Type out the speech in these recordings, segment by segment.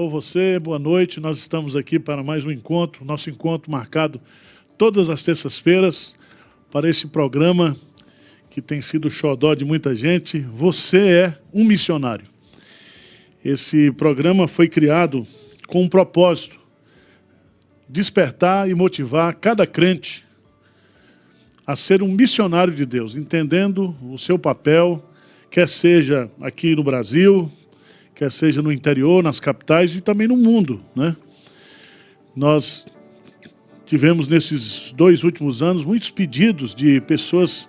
Alô você, boa noite. Nós estamos aqui para mais um encontro, nosso encontro marcado todas as terças-feiras para esse programa que tem sido xodó de muita gente. Você é um missionário. Esse programa foi criado com um propósito: despertar e motivar cada crente a ser um missionário de Deus, entendendo o seu papel, quer seja aqui no Brasil, quer seja no interior, nas capitais e também no mundo, né? Nós tivemos nesses 2 últimos anos muitos pedidos de pessoas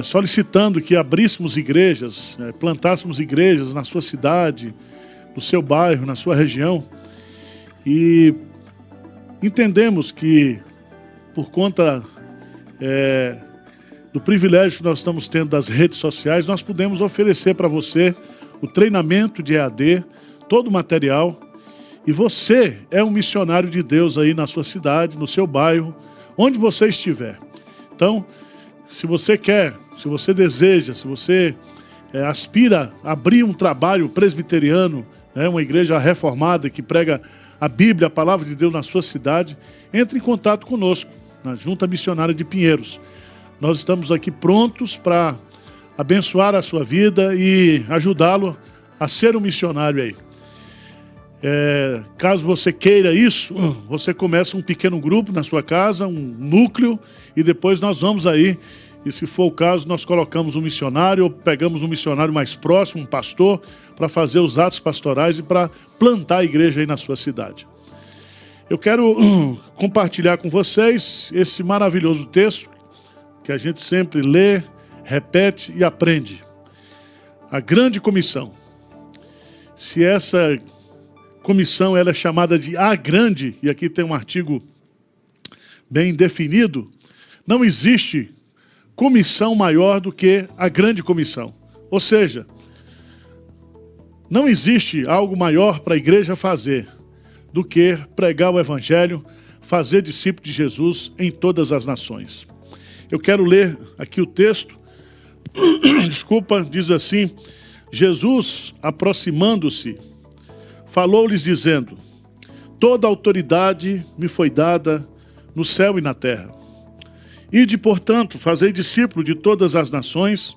solicitando que abríssemos igrejas, plantássemos igrejas na sua cidade, no seu bairro, na sua região. E entendemos que, por conta do privilégio que nós estamos tendo das redes sociais, nós podemos oferecer para você o treinamento de EAD, todo o material, e você é um missionário de Deus aí na sua cidade, no seu bairro, onde você estiver. Então, se você quer, se você deseja, se você aspira a abrir um trabalho presbiteriano, uma igreja reformada que prega a Bíblia, a palavra de Deus na sua cidade, entre em contato conosco, na Junta Missionária de Pinheiros. Nós estamos aqui prontos para abençoar a sua vida e ajudá-lo a ser um missionário aí. Caso você queira isso, você começa um pequeno grupo na sua casa, um núcleo, e depois nós vamos aí, e se for o caso, nós colocamos um missionário, ou pegamos um missionário mais próximo, um pastor, para fazer os atos pastorais e para plantar a igreja aí na sua cidade. Eu quero compartilhar com vocês esse maravilhoso texto, que a gente sempre lê, repete e aprende. A grande comissão. Se essa comissão ela é chamada de a grande, e aqui tem um artigo bem definido, não existe comissão maior do que a grande comissão. Ou seja, não existe algo maior para a igreja fazer do que pregar o evangelho, fazer discípulo de Jesus em todas as nações. Eu quero ler aqui o texto. Diz assim: Jesus, aproximando-se, falou-lhes dizendo: toda autoridade me foi dada no céu e na terra. Ide, portanto, fazei discípulo de todas as nações,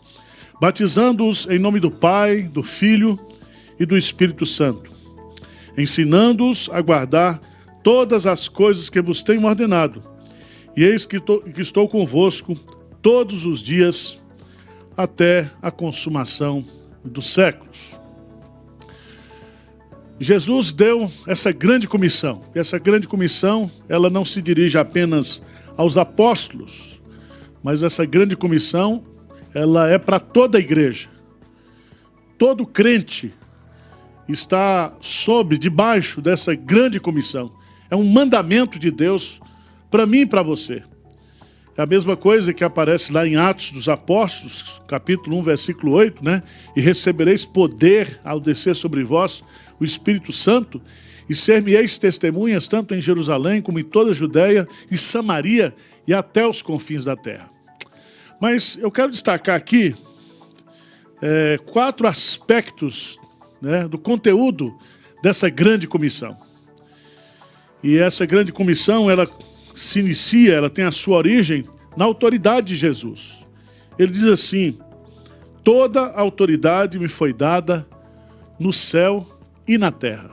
batizando-os em nome do Pai, do Filho e do Espírito Santo, ensinando-os a guardar todas as coisas que vos tenho ordenado. E eis que estou convosco todos os dias até a consumação dos séculos. Jesus deu essa grande comissão. E essa grande comissão, ela não se dirige apenas aos apóstolos, mas essa grande comissão, ela é para toda a igreja. Todo crente está debaixo dessa grande comissão. É um mandamento de Deus para mim e para você. É a mesma coisa que aparece lá em Atos dos Apóstolos, capítulo 1, versículo 8, né? E recebereis poder ao descer sobre vós o Espírito Santo, e ser-me-eis testemunhas tanto em Jerusalém como em toda a Judéia e Samaria e até os confins da terra. Mas eu quero destacar aqui 4 aspectos, né, do conteúdo dessa grande comissão. E essa grande comissão, ela se inicia, ela tem a sua origem na autoridade de Jesus. Ele diz assim: toda a autoridade me foi dada no céu e na terra.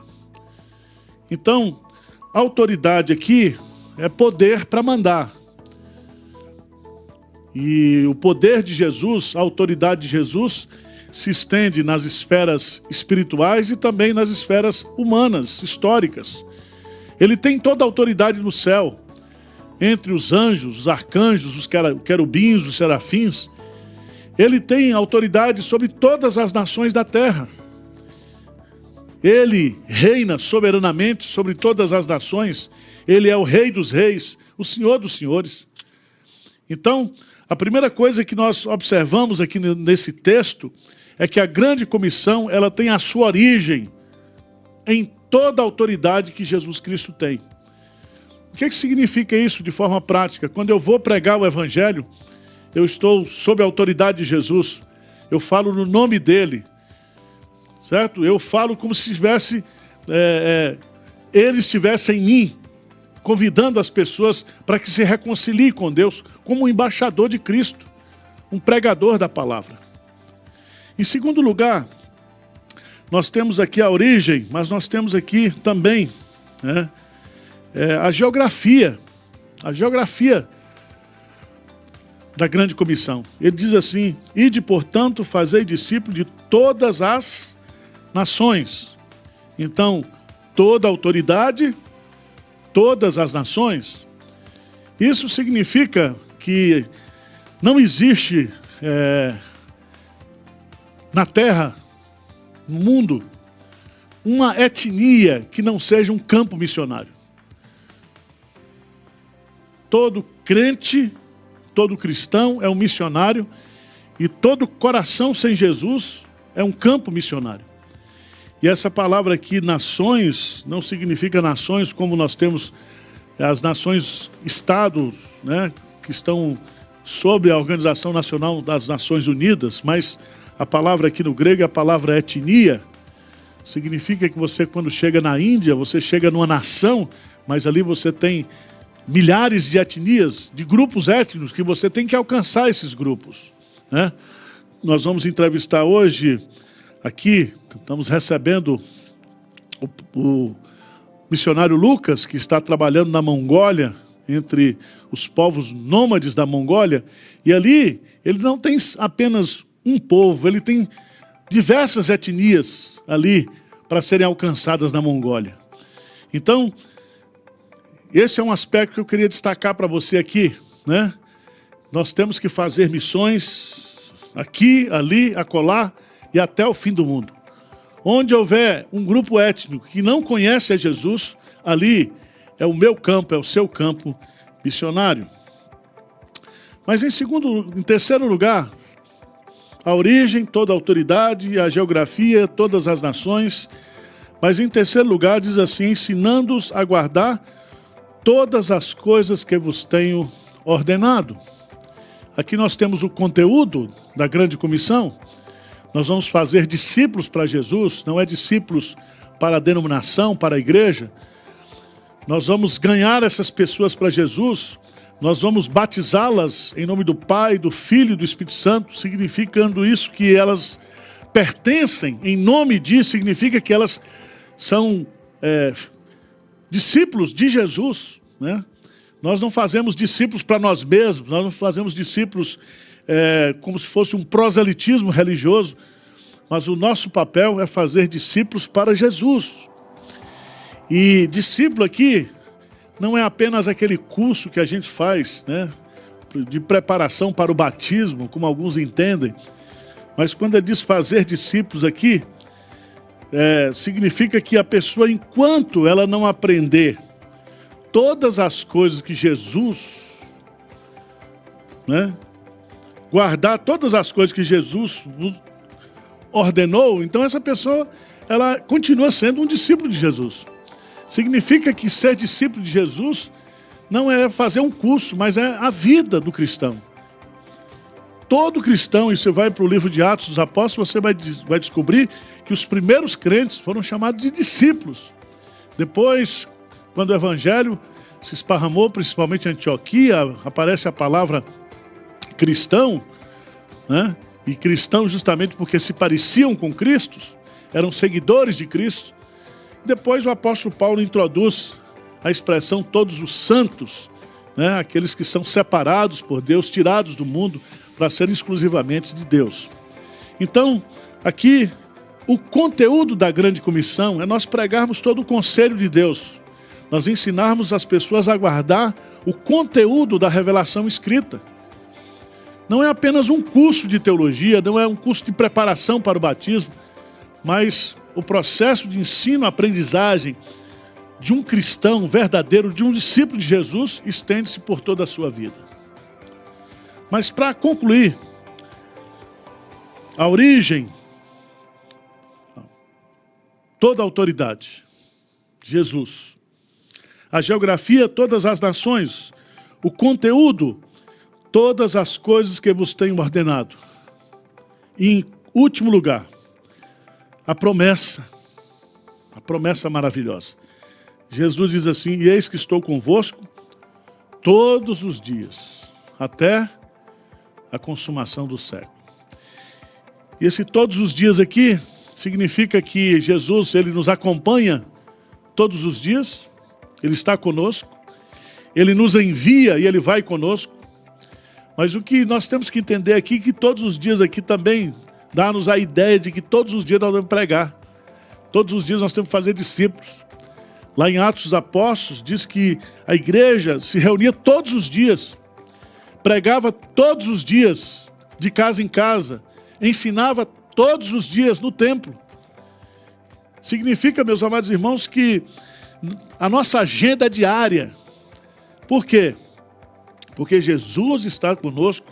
Então, a autoridade aqui é poder para mandar. E o poder de Jesus, a autoridade de Jesus, se estende nas esferas espirituais e também nas esferas humanas, históricas. Ele tem toda a autoridade no céu, entre os anjos, os arcanjos, os querubins, os serafins. Ele tem autoridade sobre todas as nações da terra. Ele reina soberanamente sobre todas as nações. Ele é o Rei dos reis, o Senhor dos senhores. Então, a primeira coisa que nós observamos aqui nesse texto é que a grande comissão, ela tem a sua origem em toda a autoridade que Jesus Cristo tem. O que significa isso de forma prática? Quando eu vou pregar o evangelho, eu estou sob a autoridade de Jesus. Eu falo no nome dele, certo? Eu falo como se estivesse Ele estivesse em mim, convidando as pessoas para que se reconciliem com Deus, como um embaixador de Cristo, um pregador da palavra. Em segundo lugar, nós temos aqui a origem, mas nós temos aqui também, né, a geografia da grande comissão. Ele diz assim: ide, portanto, fazei discípulos de todas as nações. Então, toda autoridade, todas as nações. Isso significa que não existe na terra, no mundo, uma etnia que não seja um campo missionário. Todo crente, todo cristão é um missionário, e todo coração sem Jesus é um campo missionário. E essa palavra aqui, nações, não significa nações como nós temos as nações, estados, né, que estão sob a Organização Nacional das Nações Unidas, mas a palavra aqui no grego é a palavra etnia. Significa que você, quando chega na Índia, você chega numa nação, mas ali você tem milhares de etnias, de grupos étnicos, que você tem que alcançar esses grupos, né? Nós vamos entrevistar hoje, aqui, estamos recebendo o missionário Lucas, que está trabalhando na Mongólia, entre os povos nômades da Mongólia, e ali ele não tem apenas um povo, ele tem diversas etnias ali para serem alcançadas na Mongólia. Então, esse é um aspecto que eu queria destacar para você aqui, né? Nós temos que fazer missões aqui, ali, acolá e até o fim do mundo. Onde houver um grupo étnico que não conhece a Jesus, ali é o meu campo, é o seu campo missionário. Mas em terceiro lugar, a origem, toda a autoridade, a geografia, todas as nações. Mas em terceiro lugar diz assim: ensinando-os a guardar todas as coisas que vos tenho ordenado. Aqui nós temos o conteúdo da grande comissão. Nós vamos fazer discípulos para Jesus, não é discípulos para a denominação, para a igreja. Nós vamos ganhar essas pessoas para Jesus, nós vamos batizá-las em nome do Pai, do Filho e do Espírito Santo, significando isso que elas pertencem, em nome disso, significa que elas são discípulos de Jesus, né? Nós não fazemos discípulos para nós mesmos, nós não fazemos discípulos como se fosse um proselitismo religioso, mas o nosso papel é fazer discípulos para Jesus. E discípulo aqui não é apenas aquele curso que a gente faz, né, de preparação para o batismo, como alguns entendem, mas quando ele diz fazer discípulos aqui, significa que a pessoa, enquanto ela não aprender todas as coisas que Jesus, né, guardar todas as coisas que Jesus ordenou, então essa pessoa, ela continua sendo um discípulo de Jesus. Significa que ser discípulo de Jesus não é fazer um curso, mas é a vida do cristão. Todo cristão, e você vai para o livro de Atos dos Apóstolos, você vai descobrir que os primeiros crentes foram chamados de discípulos. Depois, quando o evangelho se esparramou, principalmente em Antioquia, aparece a palavra cristão, né? E cristão justamente porque se pareciam com Cristo, eram seguidores de Cristo. Depois o apóstolo Paulo introduz a expressão todos os santos, né? Aqueles que são separados por Deus, tirados do mundo para serem exclusivamente de Deus. Então, aqui, o conteúdo da grande comissão é nós pregarmos todo o conselho de Deus, nós ensinarmos as pessoas a guardar o conteúdo da revelação escrita. Não é apenas um curso de teologia, não é um curso de preparação para o batismo, mas o processo de ensino-aprendizagem de um cristão verdadeiro, de um discípulo de Jesus, estende-se por toda a sua vida. Mas para concluir, a origem, toda a autoridade, Jesus. A geografia, todas as nações. O conteúdo, todas as coisas que vos tenho ordenado. E em último lugar, a promessa a promessa maravilhosa. Jesus diz assim: e eis que estou convosco todos os dias, até a consumação do século. E esse todos os dias aqui significa que Jesus, ele nos acompanha todos os dias, ele está conosco, ele nos envia e ele vai conosco. Mas o que nós temos que entender aqui é que todos os dias aqui também dá-nos a ideia de que todos os dias nós vamos pregar. Todos os dias nós temos que fazer discípulos. Lá em Atos dos Apóstolos diz que a igreja se reunia todos os dias, pregava todos os dias, de casa em casa, ensinava todos os dias no templo. Significa, meus amados irmãos, que a nossa agenda é diária. Por quê? Porque Jesus está conosco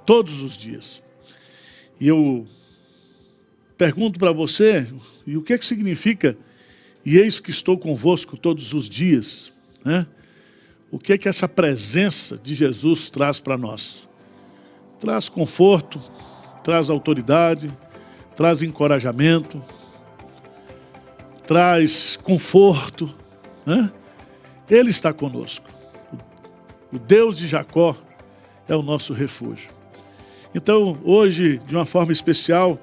todos os dias. E eu pergunto para você, e o que significa, e eis que estou convosco todos os dias, né? O que essa presença de Jesus traz para nós? Traz conforto, traz autoridade, traz encorajamento, traz conforto, né? Ele está conosco. O Deus de Jacó é o nosso refúgio. Então, hoje, de uma forma especial,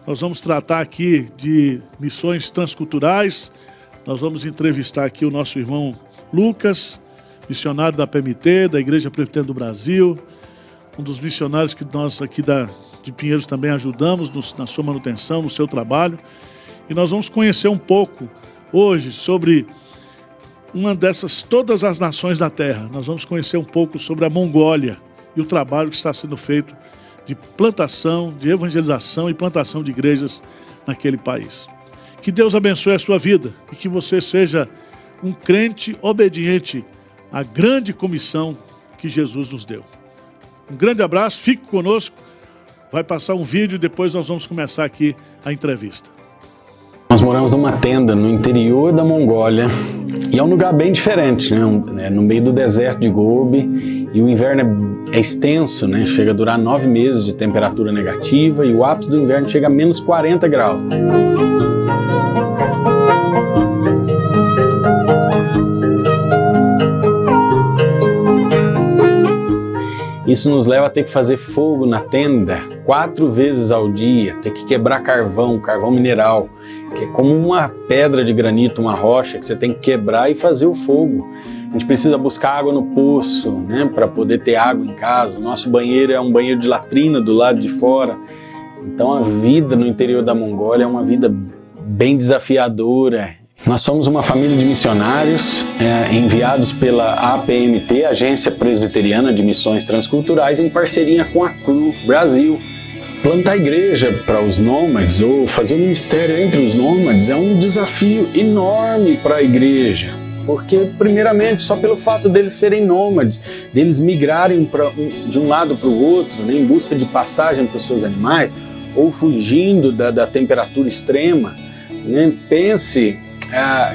nós vamos tratar aqui de missões transculturais. Nós vamos entrevistar aqui o nosso irmão Lucas, missionário da PMT, da Igreja Presbiteriana do Brasil, um dos missionários que nós aqui de Pinheiros também ajudamos na sua manutenção, no seu trabalho. E nós vamos conhecer um pouco hoje sobre uma dessas, todas as nações da terra. Nós vamos conhecer um pouco sobre a Mongólia e o trabalho que está sendo feito de plantação, de evangelização e plantação de igrejas naquele país. Que Deus abençoe a sua vida e que você seja um crente obediente à grande comissão que Jesus nos deu. Um grande abraço, fique conosco, vai passar um vídeo e depois nós vamos começar aqui a entrevista. Nós moramos numa tenda no interior da Mongólia e é um lugar bem diferente, né? No meio do deserto de Gobi, e o inverno é extenso, né? Chega a durar 9 meses de temperatura negativa e o ápice do inverno chega a menos 40 graus. Isso nos leva a ter que fazer fogo na tenda 4 vezes ao dia, ter que quebrar carvão mineral, que é como uma pedra de granito, uma rocha que você tem que quebrar e fazer o fogo. A gente precisa buscar água no poço, né, para poder ter água em casa. O nosso banheiro é um banheiro de latrina do lado de fora. Então a vida no interior da Mongólia é uma vida bem desafiadora. Nós somos uma família de missionários enviados pela APMT, Agência Presbiteriana de Missões Transculturais, em parceria com a CRU Brasil. Plantar igreja para os nômades ou fazer um ministério entre os nômades é um desafio enorme para a igreja. Porque, primeiramente, só pelo fato deles serem nômades, deles migrarem de um lado para o outro, né, em busca de pastagem para os seus animais, ou fugindo da temperatura extrema, né, pense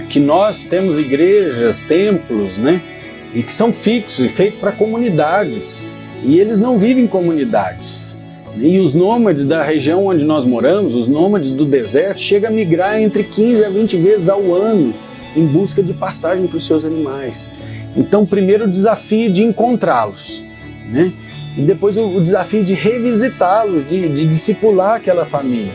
que nós temos igrejas, templos, né, e que são fixos e feitos para comunidades, e eles não vivem em comunidades. E os nômades da região onde nós moramos, os nômades do deserto, chegam a migrar entre 15 a 20 vezes ao ano em busca de pastagem para os seus animais. Então, primeiro o desafio de encontrá-los, né, e depois o desafio de revisitá-los, de discipular aquela família.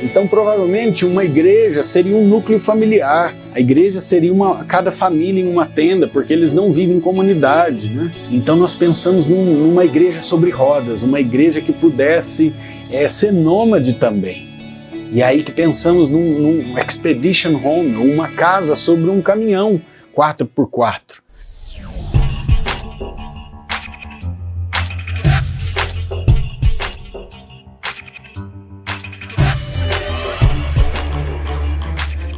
Então, provavelmente, uma igreja seria um núcleo familiar. A igreja seria cada família em uma tenda, porque eles não vivem em comunidade, né? Então, nós pensamos numa igreja sobre rodas, uma igreja que pudesse ser nômade também. E aí que pensamos num expedition home, uma casa sobre um caminhão 4x4.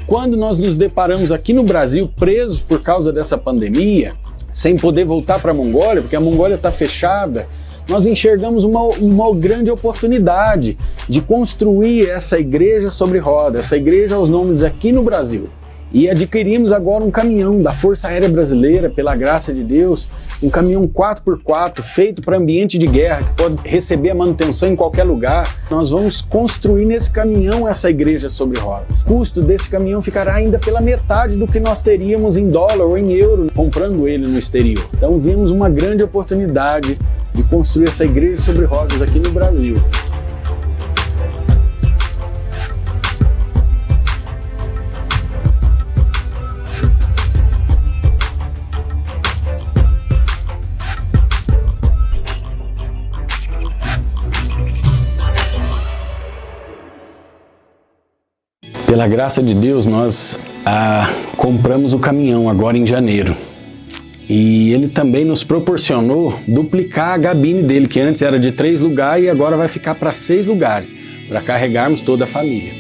Quando nós nos deparamos aqui no Brasil presos por causa dessa pandemia, sem poder voltar para a Mongólia, porque a Mongólia está fechada, nós enxergamos uma grande oportunidade de construir essa igreja sobre roda, essa igreja aos nômades aqui no Brasil. E adquirimos agora um caminhão da Força Aérea Brasileira, pela graça de Deus, um caminhão 4x4 feito para ambiente de guerra, que pode receber a manutenção em qualquer lugar. Nós vamos construir nesse caminhão essa igreja sobre rodas. O custo desse caminhão ficará ainda pela metade do que nós teríamos em dólar ou em euro comprando ele no exterior. Então vimos uma grande oportunidade de construir essa igreja sobre rodas aqui no Brasil. Pela graça de Deus, nós compramos o caminhão agora em janeiro. E ele também nos proporcionou duplicar a cabine dele, que antes era de 3 lugares e agora vai ficar para 6 lugares, para carregarmos toda a família.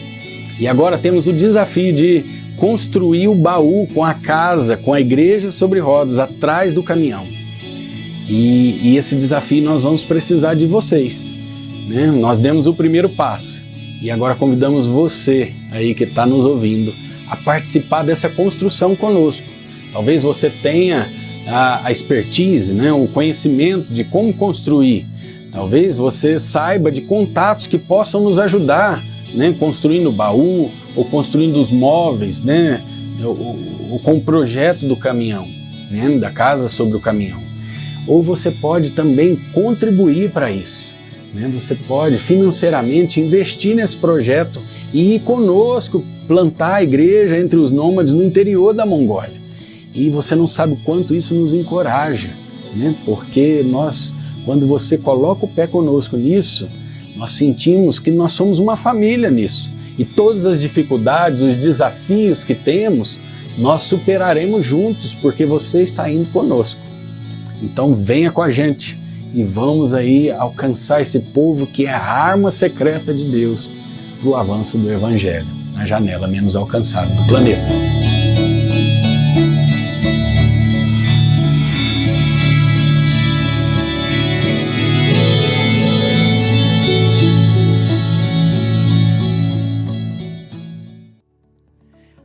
E agora temos o desafio de construir o baú com a casa, com a igreja sobre rodas, atrás do caminhão. E esse desafio nós vamos precisar de vocês, né? Nós demos o primeiro passo. E agora convidamos você aí que está nos ouvindo a participar dessa construção conosco. Talvez você tenha a expertise, né, o conhecimento de como construir. Talvez você saiba de contatos que possam nos ajudar, né, construindo o baú ou construindo os móveis, né, ou com o projeto do caminhão, né, da casa sobre o caminhão. Ou você pode também contribuir para isso. Você pode financeiramente investir nesse projeto e ir conosco plantar a igreja entre os nômades no interior da Mongólia. E você não sabe o quanto isso nos encoraja, né? Porque quando você coloca o pé conosco nisso, nós sentimos que nós somos uma família nisso. E todas as dificuldades, os desafios que temos, nós superaremos juntos, porque você está indo conosco. Então venha com a gente. E vamos aí alcançar esse povo que é a arma secreta de Deus para o avanço do Evangelho, na janela menos alcançada do planeta.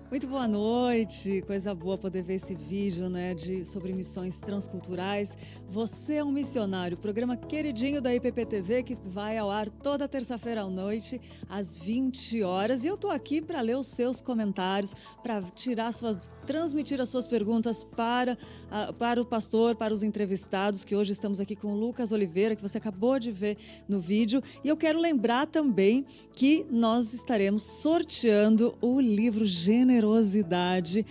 Muito boa noite, coisa boa poder ver esse vídeo, né, sobre missões transculturais. Você é um missionário, programa queridinho da IPPTV que vai ao ar toda terça-feira à noite, às 20 horas. E eu tô aqui para ler os seus comentários, para transmitir as suas perguntas para o pastor, para os entrevistados, que hoje estamos aqui com o Lucas Oliveira, que você acabou de ver no vídeo. E eu quero lembrar também que nós estaremos sorteando o livro Generosidade,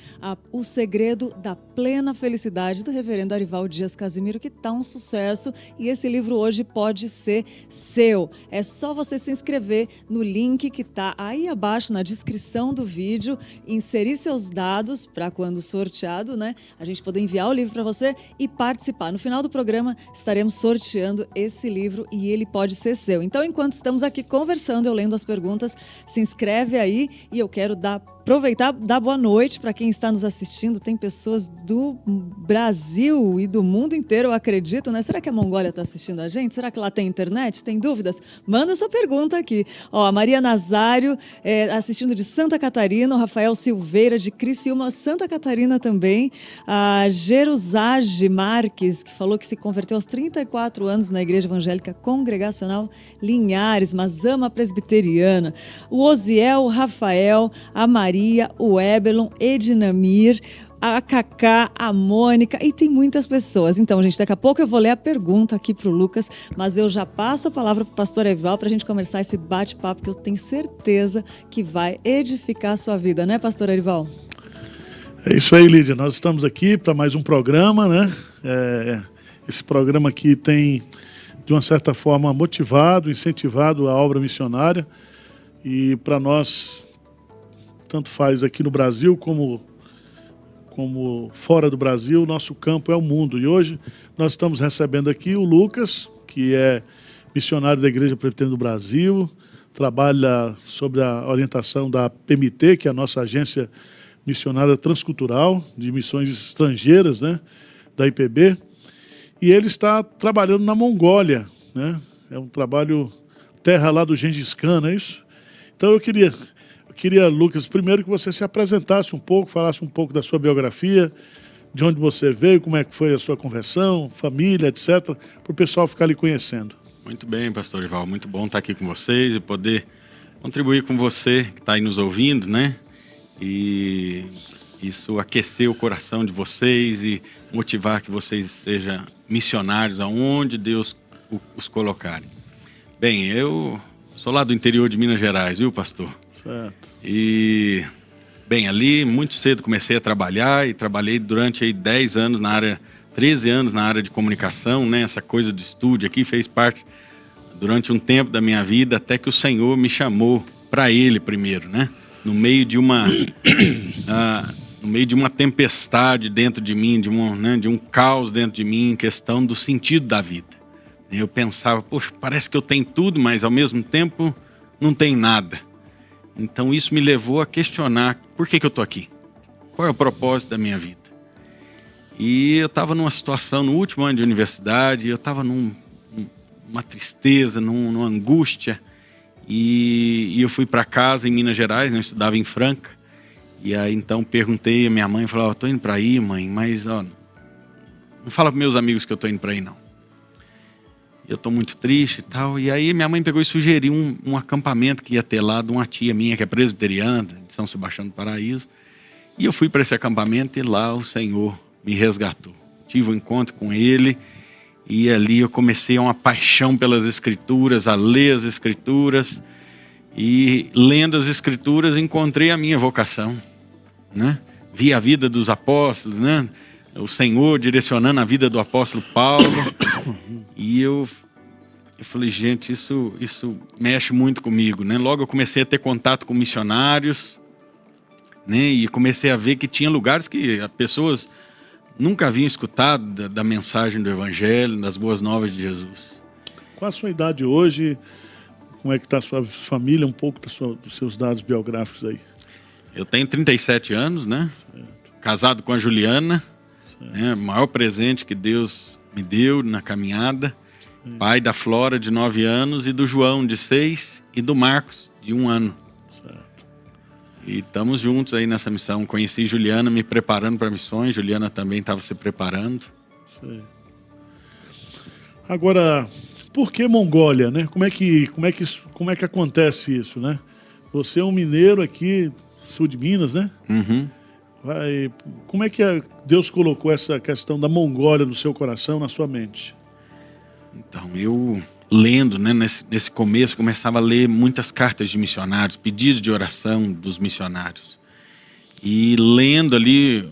o segredo da plena felicidade, do reverendo Arival Dias Casimiro, que está um sucesso. E esse livro hoje pode ser seu. É só você se inscrever no link que está aí abaixo na descrição do vídeo, inserir seus dados para quando sorteado, né, a gente poder enviar o livro para você e participar. No final do programa estaremos sorteando esse livro e ele pode ser seu. Então, enquanto estamos aqui conversando, eu lendo as perguntas, se inscreve aí e eu quero aproveitar, dar boa noite para quem está nos assistindo. Tem pessoas do Brasil e do mundo inteiro, eu acredito, né? Será que a Mongólia está assistindo a gente? Será que lá tem internet? Tem dúvidas? Manda sua pergunta aqui. Ó, a Maria Nazário, assistindo de Santa Catarina, o Rafael Silveira de Criciúma, Santa Catarina também. A Jerusage Marques, que falou que se converteu aos 34 anos na Igreja Evangélica Congregacional Linhares, mas ama a presbiteriana. O Osiel, o Rafael, a Maria, o Ebelon, Edinamir, a Cacá, a Mônica, e tem muitas pessoas. Então, gente, daqui a pouco eu vou ler a pergunta aqui para o Lucas, mas eu já passo a palavra para o pastor Arival para a gente começar esse bate-papo que eu tenho certeza que vai edificar a sua vida, né, pastor Arival? É isso aí, Lídia. Nós estamos aqui para mais um programa, né? Esse programa aqui tem, de uma certa forma, motivado, incentivado a obra missionária. E para nós, tanto faz aqui no Brasil como fora do Brasil, nosso campo é o mundo. E hoje nós estamos recebendo aqui o Lucas, que é missionário da Igreja Presbiteriana do Brasil, trabalha sob a orientação da PMT, que é a nossa agência missionária transcultural de missões estrangeiras, né, da IPB. E ele está trabalhando na Mongólia, né? É um trabalho terra lá do Gengis Khan, não é isso? Então eu queria, Lucas, primeiro que você se apresentasse um pouco, falasse um pouco da sua biografia, de onde você veio, como é que foi a sua conversão, família, etc., para o pessoal ficar lhe conhecendo. Muito bem, pastor Ival, muito bom estar aqui com vocês e poder contribuir com você que está aí nos ouvindo, né? E isso aquecer o coração de vocês e motivar que vocês sejam missionários aonde Deus os colocarem. Bem, eu sou lá do interior de Minas Gerais, viu, pastor? Certo. E, bem, ali muito cedo comecei a trabalhar e trabalhei durante aí 10 anos na área, 13 anos na área de comunicação, né? Essa coisa do estúdio aqui fez parte durante um tempo da minha vida, até que o Senhor me chamou para Ele primeiro, né? No meio de uma tempestade dentro de mim, de um caos dentro de mim, em questão do sentido da vida. Eu pensava, poxa, parece que eu tenho tudo, mas ao mesmo tempo não tenho nada. Então isso me levou a questionar, por que eu estou aqui? Qual é o propósito da minha vida? E eu estava numa situação, no último ano de universidade, eu estava numa tristeza, numa angústia, e eu fui para casa em Minas Gerais, eu estudava em Franca, e aí então perguntei a minha mãe, falei, estou indo para aí, mãe, mas não fala para meus amigos que eu estou indo para aí, não. Eu estou muito triste e tal, e aí minha mãe pegou e sugeriu um acampamento que ia ter lá de uma tia minha que é presbiteriana, de São Sebastião do Paraíso, e eu fui para esse acampamento e lá o Senhor me resgatou. Tive um encontro com Ele, e ali eu comecei uma paixão pelas Escrituras, a ler as Escrituras, e lendo as Escrituras encontrei a minha vocação, né? Vi a vida dos apóstolos, né? O Senhor direcionando a vida do apóstolo Paulo, e eu falei, gente, isso mexe muito comigo, né? Logo eu comecei a ter contato com missionários, né? E comecei a ver que tinha lugares que as pessoas nunca haviam escutado da mensagem do Evangelho, das boas novas de Jesus. Qual a sua idade hoje? Como é que está a sua família? Um pouco dos seus dados biográficos aí. Eu tenho 37 anos, né? Certo. Casado com a Juliana, né? O maior presente que Deus me deu na caminhada. Certo. Pai da Flora, de 9 anos, e do João, de 6, e do Marcos, de 1 ano. Certo. E estamos juntos aí nessa missão. Conheci Juliana me preparando para missões. Juliana também estava se preparando. Sei. Agora, por que Mongólia, né? Como é que acontece isso, né? Você é um mineiro aqui, sul de Minas, né? Uhum. Como é que Deus colocou essa questão da Mongólia no seu coração, na sua mente? Então, eu lendo, né, nesse começo, começava a ler muitas cartas de missionários, pedidos de oração dos missionários. E lendo ali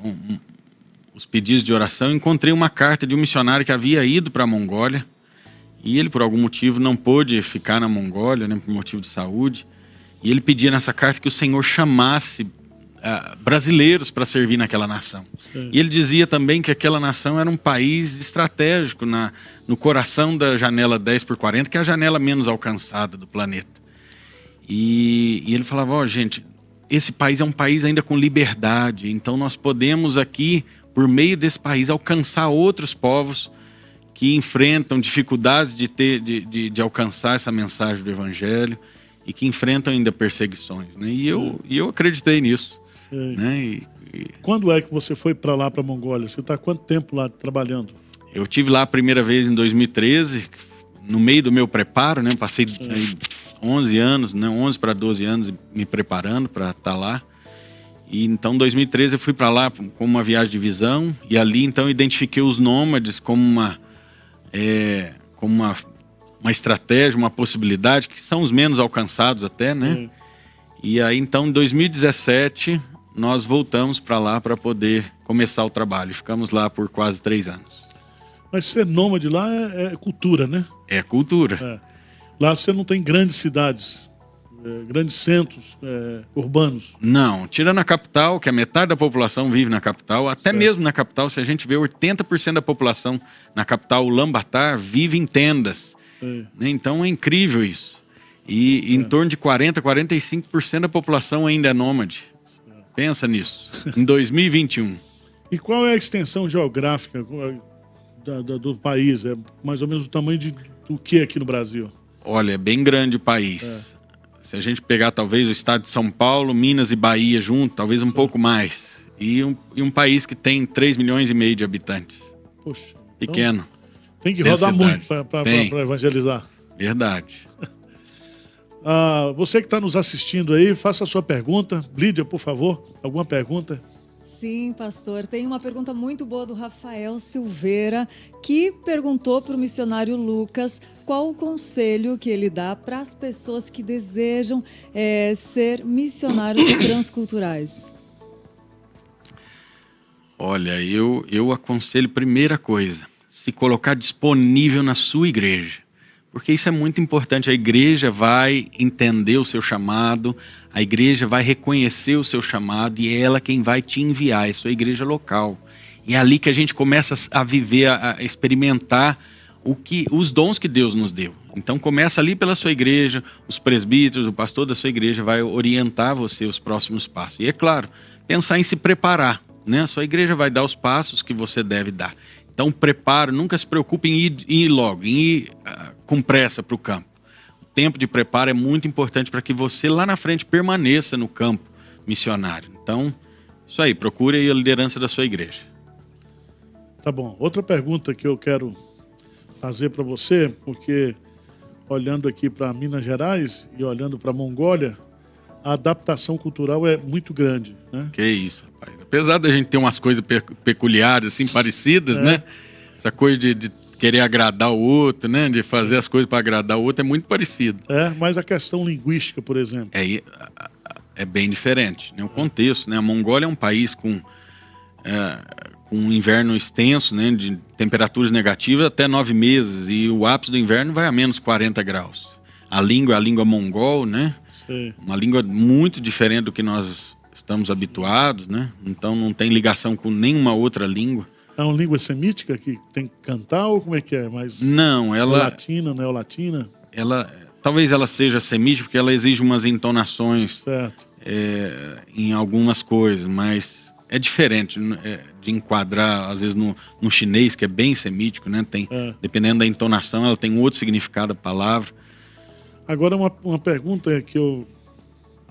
os pedidos de oração, encontrei uma carta de um missionário que havia ido para a Mongólia, e ele, por algum motivo, não pôde ficar na Mongólia, né, por motivo de saúde, e ele pedia nessa carta que o Senhor chamasse brasileiros para servir naquela nação. Sim. E ele dizia também que aquela nação era um país estratégico no coração da janela 10x40, que é a janela menos alcançada do planeta. E ele falava, gente, esse país é um país ainda com liberdade, então nós podemos aqui, por meio desse país, alcançar outros povos que enfrentam dificuldades de alcançar essa mensagem do Evangelho e que enfrentam ainda perseguições, né? E eu acreditei nisso. Né? Quando é que você foi para lá, para a Mongólia? Você está há quanto tempo lá trabalhando? Eu estive lá a primeira vez em 2013, no meio do meu preparo, né? Passei aí 11 anos, né? 11 para 12 anos me preparando para estar lá. E então em 2013 eu fui para lá com uma viagem de visão, e ali então identifiquei os nômades como uma estratégia, uma possibilidade, que são os menos alcançados até, né? Sim. E aí então em 2017 nós voltamos para lá para poder começar o trabalho. Ficamos lá por quase 3 anos. Mas ser nômade lá é cultura, né? É cultura. Lá você não tem grandes cidades, grandes centros urbanos. Não, tirando a capital, que a metade da população vive na capital, até certo. Mesmo na capital, se a gente vê 80% da população na capital, Ulaanbaatar, vive em tendas. Então é incrível isso. E em torno de 45% da população ainda é nômade. Pensa nisso, em 2021. E qual é a extensão geográfica do país? É mais ou menos o tamanho do que aqui no Brasil? Olha, é bem grande o país. Se a gente pegar talvez o estado de São Paulo, Minas e Bahia junto, talvez um pouco mais. E um país que tem 3,5 milhões de habitantes. Poxa. Pequeno. Então, tem que rodar muito para evangelizar. Verdade. Você que está nos assistindo aí, faça a sua pergunta. Lídia, por favor, alguma pergunta? Sim, pastor. Tem uma pergunta muito boa do Rafael Silveira, que perguntou para o missionário Lucas qual o conselho que ele dá para as pessoas que desejam ser missionários transculturais. Olha, eu aconselho, primeira coisa, se colocar disponível na sua igreja. Porque isso é muito importante. A igreja vai entender o seu chamado, a igreja vai reconhecer o seu chamado e é ela quem vai te enviar, é a sua igreja local. E é ali que a gente começa a viver, a experimentar os dons que Deus nos deu. Então começa ali pela sua igreja, os presbíteros, o pastor da sua igreja vai orientar você os próximos passos. E é claro, pensar em se preparar, né? A sua igreja vai dar os passos que você deve dar. Então, preparo, nunca se preocupe em ir logo, em ir com pressa para o campo. O tempo de preparo é muito importante para que você lá na frente permaneça no campo missionário. Então, isso aí, procure aí a liderança da sua igreja. Tá bom. Outra pergunta que eu quero fazer para você, porque olhando aqui para Minas Gerais e olhando para a Mongólia, a adaptação cultural é muito grande, né? Que isso, rapaz. Apesar da gente ter umas coisas peculiares, assim, parecidas, né? Essa coisa de querer agradar o outro, né? De fazer as coisas para agradar o outro é muito parecido. Mas a questão linguística, por exemplo. É bem diferente, né? O contexto, né? A Mongólia é um país com um inverno extenso, né? De temperaturas negativas até 9 meses. E o ápice do inverno vai a menos 40 graus. A língua é a língua mongol, né? Sim. Uma língua muito diferente do que nós estamos habituados, né? Então não tem ligação com nenhuma outra língua. É uma língua semítica que tem que cantar ou como é que é? Não, ela... Latina, neolatina? Talvez ela seja semítica porque ela exige umas entonações certo. Em algumas coisas, mas é diferente de enquadrar, às vezes, no chinês, que é bem semítico, né? Dependendo da entonação, ela tem outro significado a palavra. Agora, uma pergunta que eu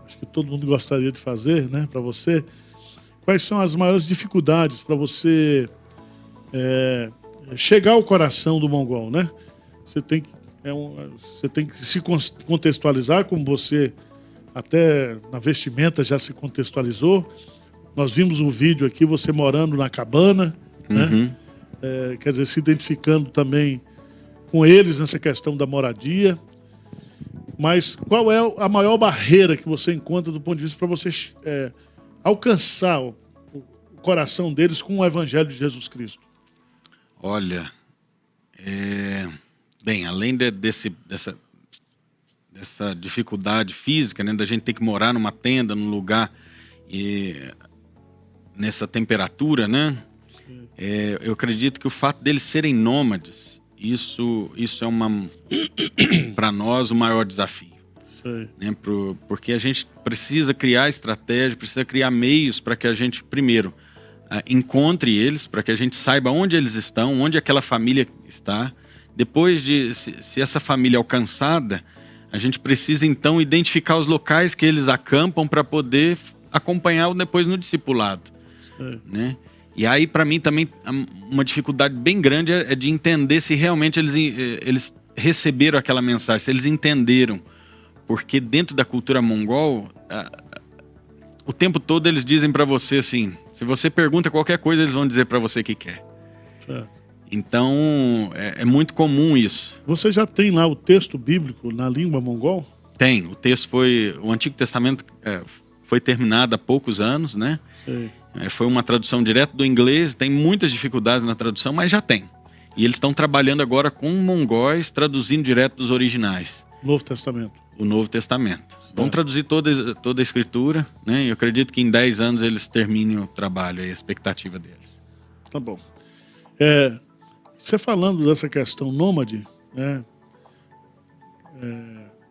acho que todo mundo gostaria de fazer, né, para você. Quais são as maiores dificuldades para você chegar ao coração do mongol, né? Você tem que se contextualizar, como você até na vestimenta já se contextualizou. Nós vimos um vídeo aqui, você morando na cabana, né? Quer dizer, se identificando também com eles nessa questão da moradia. Mas qual é a maior barreira que você encontra do ponto de vista para você alcançar o coração deles com o Evangelho de Jesus Cristo? Olha, bem, além dessa dificuldade física, né, da gente ter que morar numa tenda, num lugar nessa temperatura, né? Eu acredito que o fato deles serem nômades, isso é para nós o maior desafio. Né? Porque a gente precisa criar estratégia, precisa criar meios para que a gente, primeiro, encontre eles, para que a gente saiba onde eles estão, onde aquela família está. Depois se essa família é alcançada, a gente precisa então identificar os locais que eles acampam para poder acompanhar depois no discipulado. Né? E aí, para mim, também uma dificuldade bem grande é de entender se realmente eles receberam aquela mensagem, se eles entenderam. Porque dentro da cultura mongol, o tempo todo eles dizem para você assim, se você pergunta qualquer coisa, eles vão dizer para você que quer. Então, é muito comum isso. Você já tem lá o texto bíblico na língua mongol? Tem. O texto o Antigo Testamento foi terminado há poucos anos, né? Sei. Foi uma tradução direto do inglês, tem muitas dificuldades na tradução, mas já tem. E eles estão trabalhando agora com mongóis, traduzindo direto dos originais. Novo Testamento. O Novo Testamento. Vão traduzir toda a escritura, né? E eu acredito que em 10 anos eles terminem o trabalho, a expectativa deles. Tá bom. Você falando dessa questão nômade, né?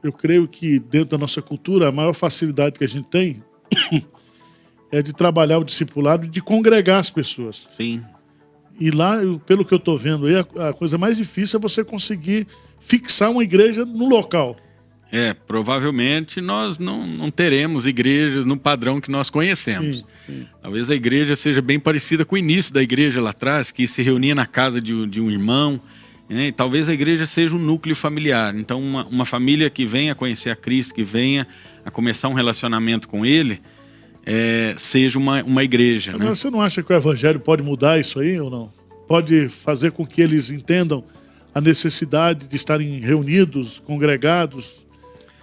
Eu creio que dentro da nossa cultura, a maior facilidade que a gente tem é de trabalhar o discipulado e de congregar as pessoas. Sim. E lá, pelo que eu estou vendo aí, a coisa mais difícil é você conseguir fixar uma igreja no local. Provavelmente nós não teremos igrejas no padrão que nós conhecemos. Sim. Talvez a igreja seja bem parecida com o início da igreja lá atrás, que se reunia na casa de um irmão, né? E talvez a igreja seja um núcleo familiar. Então, uma família que venha conhecer a Cristo, que venha a começar um relacionamento com Ele, seja uma igreja. Agora, né? você não acha que o evangelho pode mudar isso aí ou não? Pode fazer com que eles entendam a necessidade de estarem reunidos, congregados?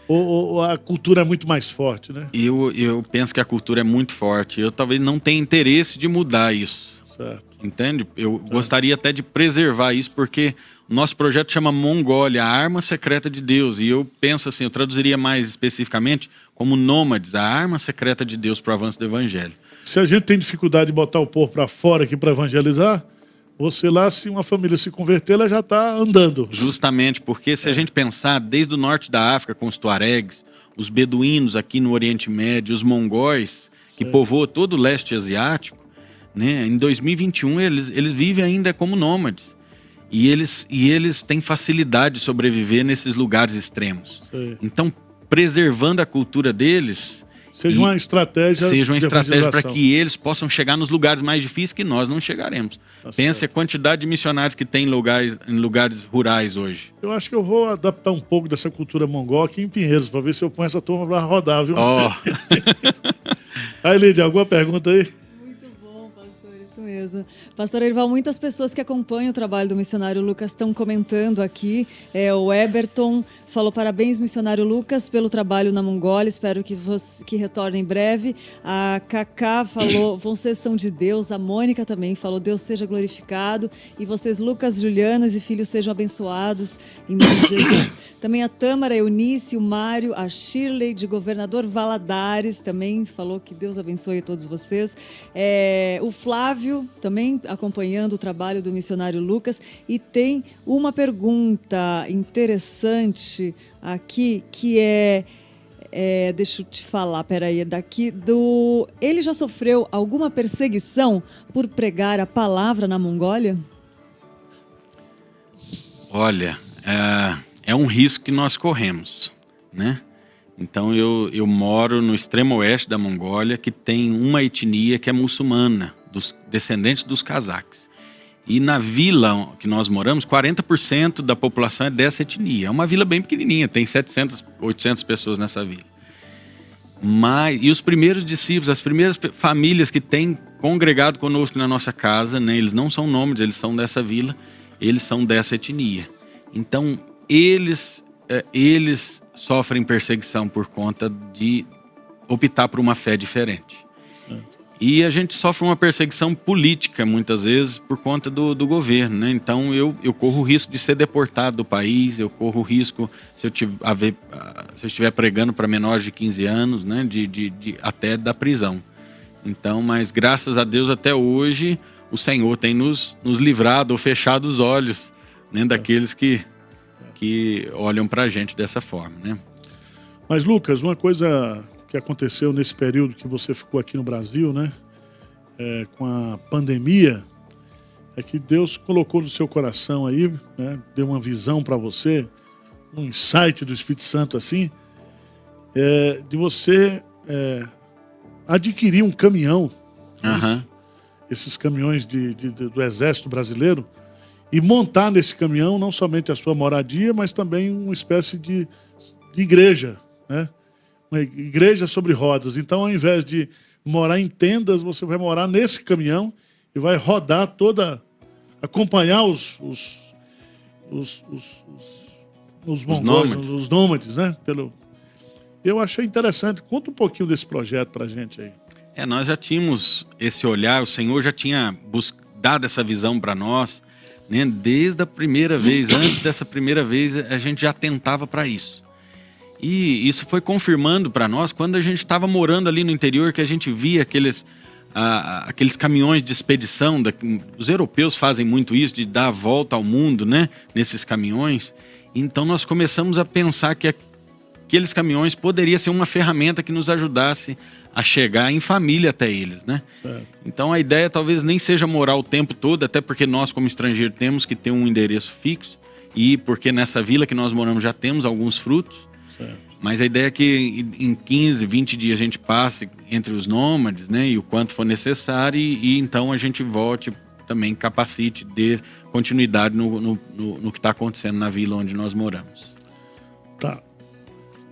Ou a cultura é muito mais forte, né? Eu penso que a cultura é muito forte. Eu talvez não tenha interesse de mudar isso. Certo. Entende? Eu gostaria até de preservar isso, porque o nosso projeto chama Mongólia, a arma secreta de Deus. E eu penso assim, eu traduziria mais especificamente como nômades, a arma secreta de Deus para o avanço do evangelho. Se a gente tem dificuldade de botar o povo para fora aqui para evangelizar, você lá, se uma família se converter, ela já está andando. Justamente, porque se a gente pensar desde o norte da África com os tuaregs, os beduínos aqui no Oriente Médio, os mongóis, que povoam todo o leste asiático, né? Em 2021 eles vivem ainda como nômades. E eles têm facilidade de sobreviver nesses lugares extremos. Então, preservando a cultura deles... Seja uma estratégia para que eles possam chegar nos lugares mais difíceis que nós não chegaremos. Pense a quantidade de missionários que tem em lugares rurais hoje. Eu acho que eu vou adaptar um pouco dessa cultura mongol aqui em Pinheiros, para ver se eu ponho essa turma para rodar, viu? Aí, Lídia, alguma pergunta aí? Isso mesmo. Pastor Erival, muitas pessoas que acompanham o trabalho do missionário Lucas estão comentando aqui. O Eberton falou: parabéns, missionário Lucas, pelo trabalho na Mongólia, espero que retorne em breve. A Cacá falou: vocês são de Deus. A Mônica também falou: Deus seja glorificado. E vocês, Lucas, Julianas e filhos, sejam abençoados em nome de Jesus. Também a Tâmara, a Eunice, o Mário, a Shirley, de Governador Valadares, também falou que Deus abençoe a todos vocês. O Flávio também acompanhando o trabalho do missionário Lucas, e tem uma pergunta interessante aqui que deixa eu te falar, peraí, ele já sofreu alguma perseguição por pregar a palavra na Mongólia? Olha, é um risco que nós corremos, né? Então eu moro no extremo oeste da Mongólia, que tem uma etnia que é muçulmana, dos descendentes dos cazaques. E na vila que nós moramos, 40% da população é dessa etnia. É uma vila bem pequenininha, tem 700, 800 pessoas nessa vila. E os primeiros discípulos, as primeiras famílias que têm congregado conosco na nossa casa, né, eles não são nômades, eles são dessa vila, eles são dessa etnia. Então, eles sofrem perseguição por conta de optar por uma fé diferente. E a gente sofre uma perseguição política, muitas vezes, por conta do governo, né? Então, eu corro o risco de ser deportado do país, eu corro o risco, se eu estiver pregando para menores de 15 anos, né? Até da prisão. Então, mas graças a Deus, até hoje, o Senhor tem nos livrado ou fechado os olhos, né? Daqueles que olham para a gente dessa forma, né? Mas, Lucas, uma coisa que aconteceu nesse período que você ficou aqui no Brasil, né? Com a pandemia, é que Deus colocou no seu coração aí, né? Deu uma visão para você, um insight do Espírito Santo assim, de você adquirir um caminhão, esses caminhões do Exército Brasileiro, e montar nesse caminhão não somente a sua moradia, mas também uma espécie de igreja, né? Uma igreja sobre rodas. Então, ao invés de morar em tendas, você vai morar nesse caminhão e vai rodar acompanhar os mongóis, os nômades, né? Eu achei interessante. Conta um pouquinho desse projeto pra gente aí. Nós já tínhamos esse olhar, o Senhor já tinha dado essa visão para nós, né? Desde a primeira vez, antes dessa primeira vez, a gente já tentava para isso. E isso foi confirmando para nós quando a gente estava morando ali no interior, que a gente via aqueles caminhões de expedição. Os europeus fazem muito isso, de dar a volta ao mundo, né, nesses caminhões. Então nós começamos a pensar que aqueles caminhões poderiam ser uma ferramenta que nos ajudasse a chegar em família até eles, né? Então a ideia talvez nem seja morar o tempo todo, até porque nós como estrangeiros temos que ter um endereço fixo, e porque nessa vila que nós moramos já temos alguns frutos. Certo. Mas a ideia é que em 15, 20 dias a gente passe entre os nômades, né? E o quanto for necessário, e então a gente volte, também capacite, dê continuidade no que está acontecendo na vila onde nós moramos. Tá.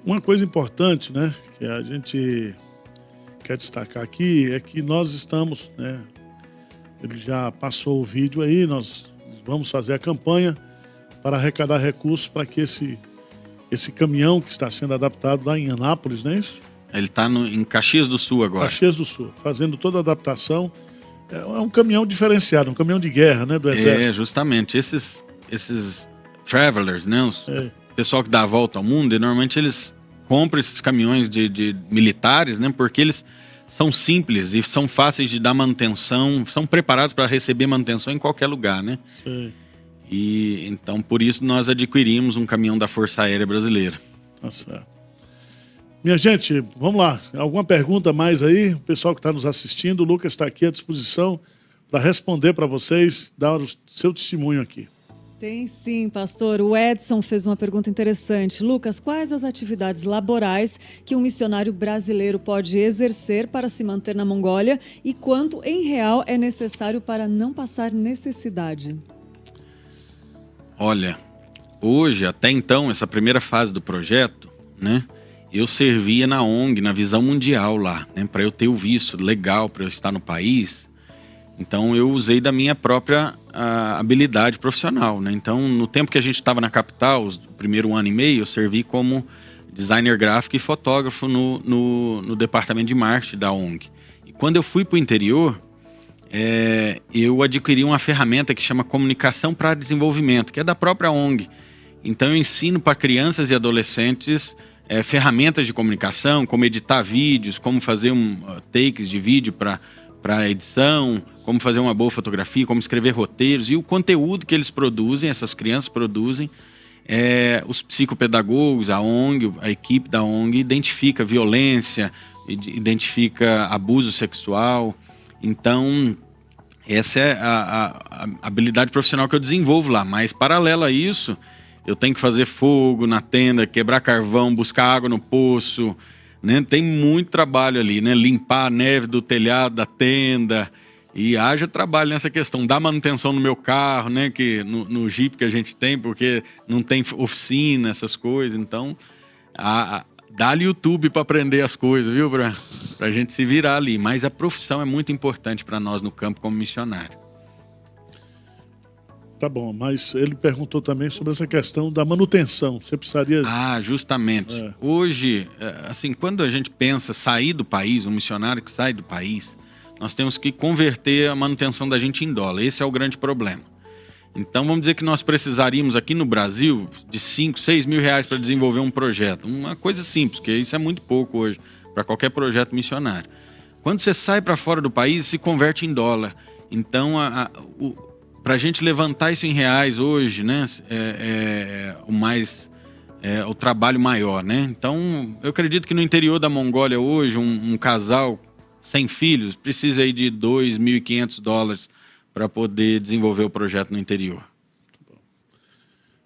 Uma coisa importante, né, que a gente quer destacar aqui é que nós estamos, né, ele já passou o vídeo aí, nós vamos fazer a campanha para arrecadar recursos para que esse caminhão que está sendo adaptado lá em Anápolis, não é isso? Ele está em Caxias do Sul agora. Caxias do Sul, fazendo toda a adaptação. É um caminhão diferenciado, um caminhão de guerra, né, do Exército. Justamente. Esses travelers, né, pessoal que dá a volta ao mundo, e normalmente eles compram esses caminhões de militares, né, porque eles são simples e são fáceis de dar manutenção, são preparados para receber manutenção em qualquer lugar, né? Sim. E então por isso nós adquirimos um caminhão da Força Aérea Brasileira. Tá certo. Minha gente, vamos lá. Alguma pergunta mais aí? O pessoal que está nos assistindo, o Lucas está aqui à disposição para responder para vocês, dar o seu testemunho aqui. Tem sim, pastor. O Edson fez uma pergunta interessante. Lucas, quais as atividades laborais que um missionário brasileiro pode exercer para se manter na Mongólia e quanto, em real, é necessário para não passar necessidade? Olha, hoje, até então, essa primeira fase do projeto, né, eu servia na ONG, na Visão Mundial lá, né, para eu ter o visto legal para eu estar no país. Então eu usei da minha própria habilidade profissional, né? Então no tempo que a gente estava na capital, o primeiro ano e meio, eu servi como designer gráfico e fotógrafo no departamento de marketing da ONG. E quando eu fui para o interior, eu adquiri uma ferramenta que chama Comunicação para Desenvolvimento, que é da própria ONG. Então eu ensino para crianças e adolescentes ferramentas de comunicação, como editar vídeos, como fazer takes de vídeo para edição, como fazer uma boa fotografia, como escrever roteiros, e o conteúdo que eles produzem, essas crianças produzem, os psicopedagogos, a ONG, a equipe da ONG identifica violência, identifica abuso sexual. Então essa é a habilidade profissional que eu desenvolvo lá, mas paralelo a isso, eu tenho que fazer fogo na tenda, quebrar carvão, buscar água no poço, né? Tem muito trabalho ali, né? Limpar a neve do telhado da tenda, e haja trabalho nessa questão, dar manutenção no meu carro, né? Que no Jeep que a gente tem, porque não tem oficina, essas coisas. Então, dá-lhe YouTube para aprender as coisas, viu? Para a gente se virar ali. Mas a profissão é muito importante para nós no campo como missionário. Tá bom, mas ele perguntou também sobre essa questão da manutenção. Você precisaria... Justamente. Hoje, assim, quando a gente pensa sair do país, um missionário que sai do país, nós temos que converter a manutenção da gente em dólar. Esse é o grande problema. Então, vamos dizer que nós precisaríamos aqui no Brasil de 5, 6 mil reais para desenvolver um projeto. Uma coisa simples, porque isso é muito pouco hoje para qualquer projeto missionário. Quando você sai para fora do país, se converte em dólar. Então, para a gente levantar isso em reais hoje, né, o trabalho maior, né? Então, eu acredito que no interior da Mongólia hoje, um casal sem filhos precisa aí de $2.500 para poder desenvolver o projeto no interior.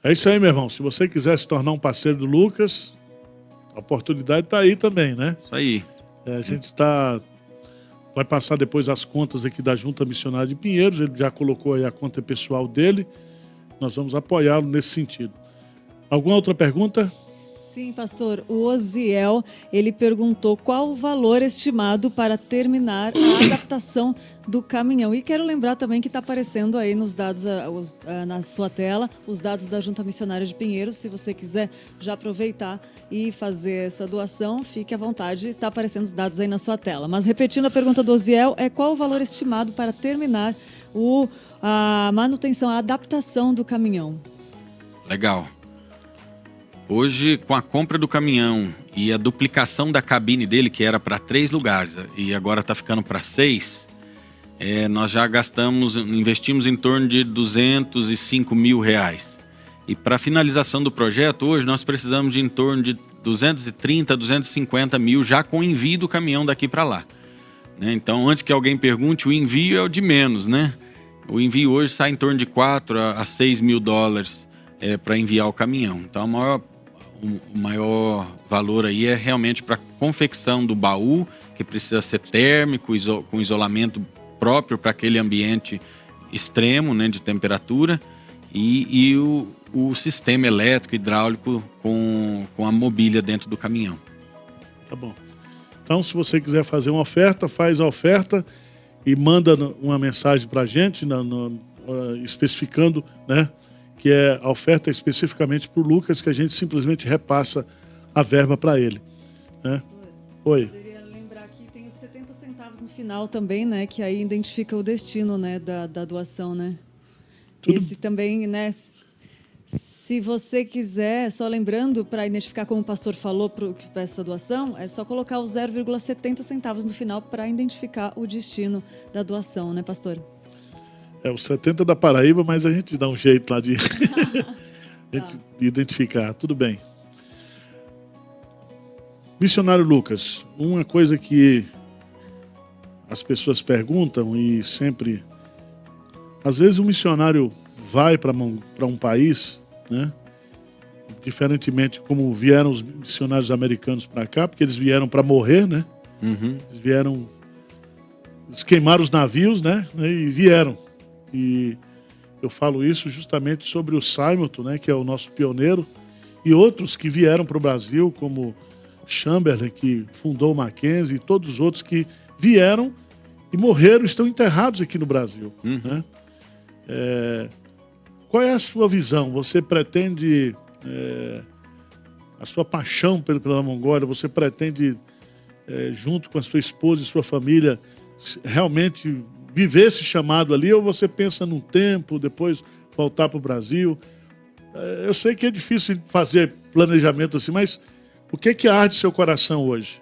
É isso aí, meu irmão. Se você quiser se tornar um parceiro do Lucas, a oportunidade está aí também, né? Isso aí. A gente vai passar depois as contas aqui da Junta Missionária de Pinheiros. Ele já colocou aí a conta pessoal dele. Nós vamos apoiá-lo nesse sentido. Alguma outra pergunta? Sim, pastor. O Oziel, ele perguntou qual o valor estimado para terminar a adaptação do caminhão. E quero lembrar também que está aparecendo aí nos dados, na sua tela, os dados da Junta Missionária de Pinheiros. Se você quiser já aproveitar e fazer essa doação, fique à vontade. Está aparecendo os dados aí na sua tela. Mas repetindo a pergunta do Oziel, qual o valor estimado para terminar a manutenção, a adaptação do caminhão? Legal. Hoje, com a compra do caminhão e a duplicação da cabine dele, que era para 3 lugares e agora está ficando para 6, nós já investimos em torno de R$205 mil. E para a finalização do projeto, hoje nós precisamos de em torno de 230, 250 mil já com o envio do caminhão daqui para lá, né? Então, antes que alguém pergunte, o envio é o de menos, né? O envio hoje sai em torno de $4 a $6 mil para enviar o caminhão. Então, o maior valor aí é realmente para a confecção do baú, que precisa ser térmico, com isolamento próprio para aquele ambiente extremo, né, de temperatura, e o sistema elétrico, hidráulico com a mobília dentro do caminhão. Tá bom. Então, se você quiser fazer uma oferta, faz a oferta e manda uma mensagem para a gente, especificando, né, que a oferta é especificamente para o Lucas, que a gente simplesmente repassa a verba para ele. Né? Pastor, Oi. Poderia lembrar que tem os 70 centavos no final também, né? Que aí identifica o destino, né, da doação, né? Tudo... Esse também, né? Se você quiser, só lembrando, para identificar como o pastor falou para essa doação, é só colocar os 0,70 centavos no final para identificar o destino da doação, né, pastor? É os 70 da Paraíba, mas a gente dá um jeito lá de identificar. Tudo bem. Missionário Lucas, uma coisa que as pessoas perguntam e sempre... Às vezes o missionário vai para um país, né? Diferentemente como vieram os missionários americanos para cá, porque eles vieram para morrer, né? Uhum. Eles queimaram os navios, né? E vieram. E eu falo isso justamente sobre o Simonton, né? Que é o nosso pioneiro, e outros que vieram para o Brasil, como Chamberlain, que fundou o Mackenzie, e todos os outros que vieram e morreram, estão enterrados aqui no Brasil. Uhum. Né? Qual é a sua visão? Você pretende, a sua paixão pela Mongólia, você pretende, junto com a sua esposa e sua família, realmente viver esse chamado ali, ou você pensa num tempo, depois voltar para o Brasil? Eu sei que é difícil fazer planejamento assim, mas o que arde seu coração hoje?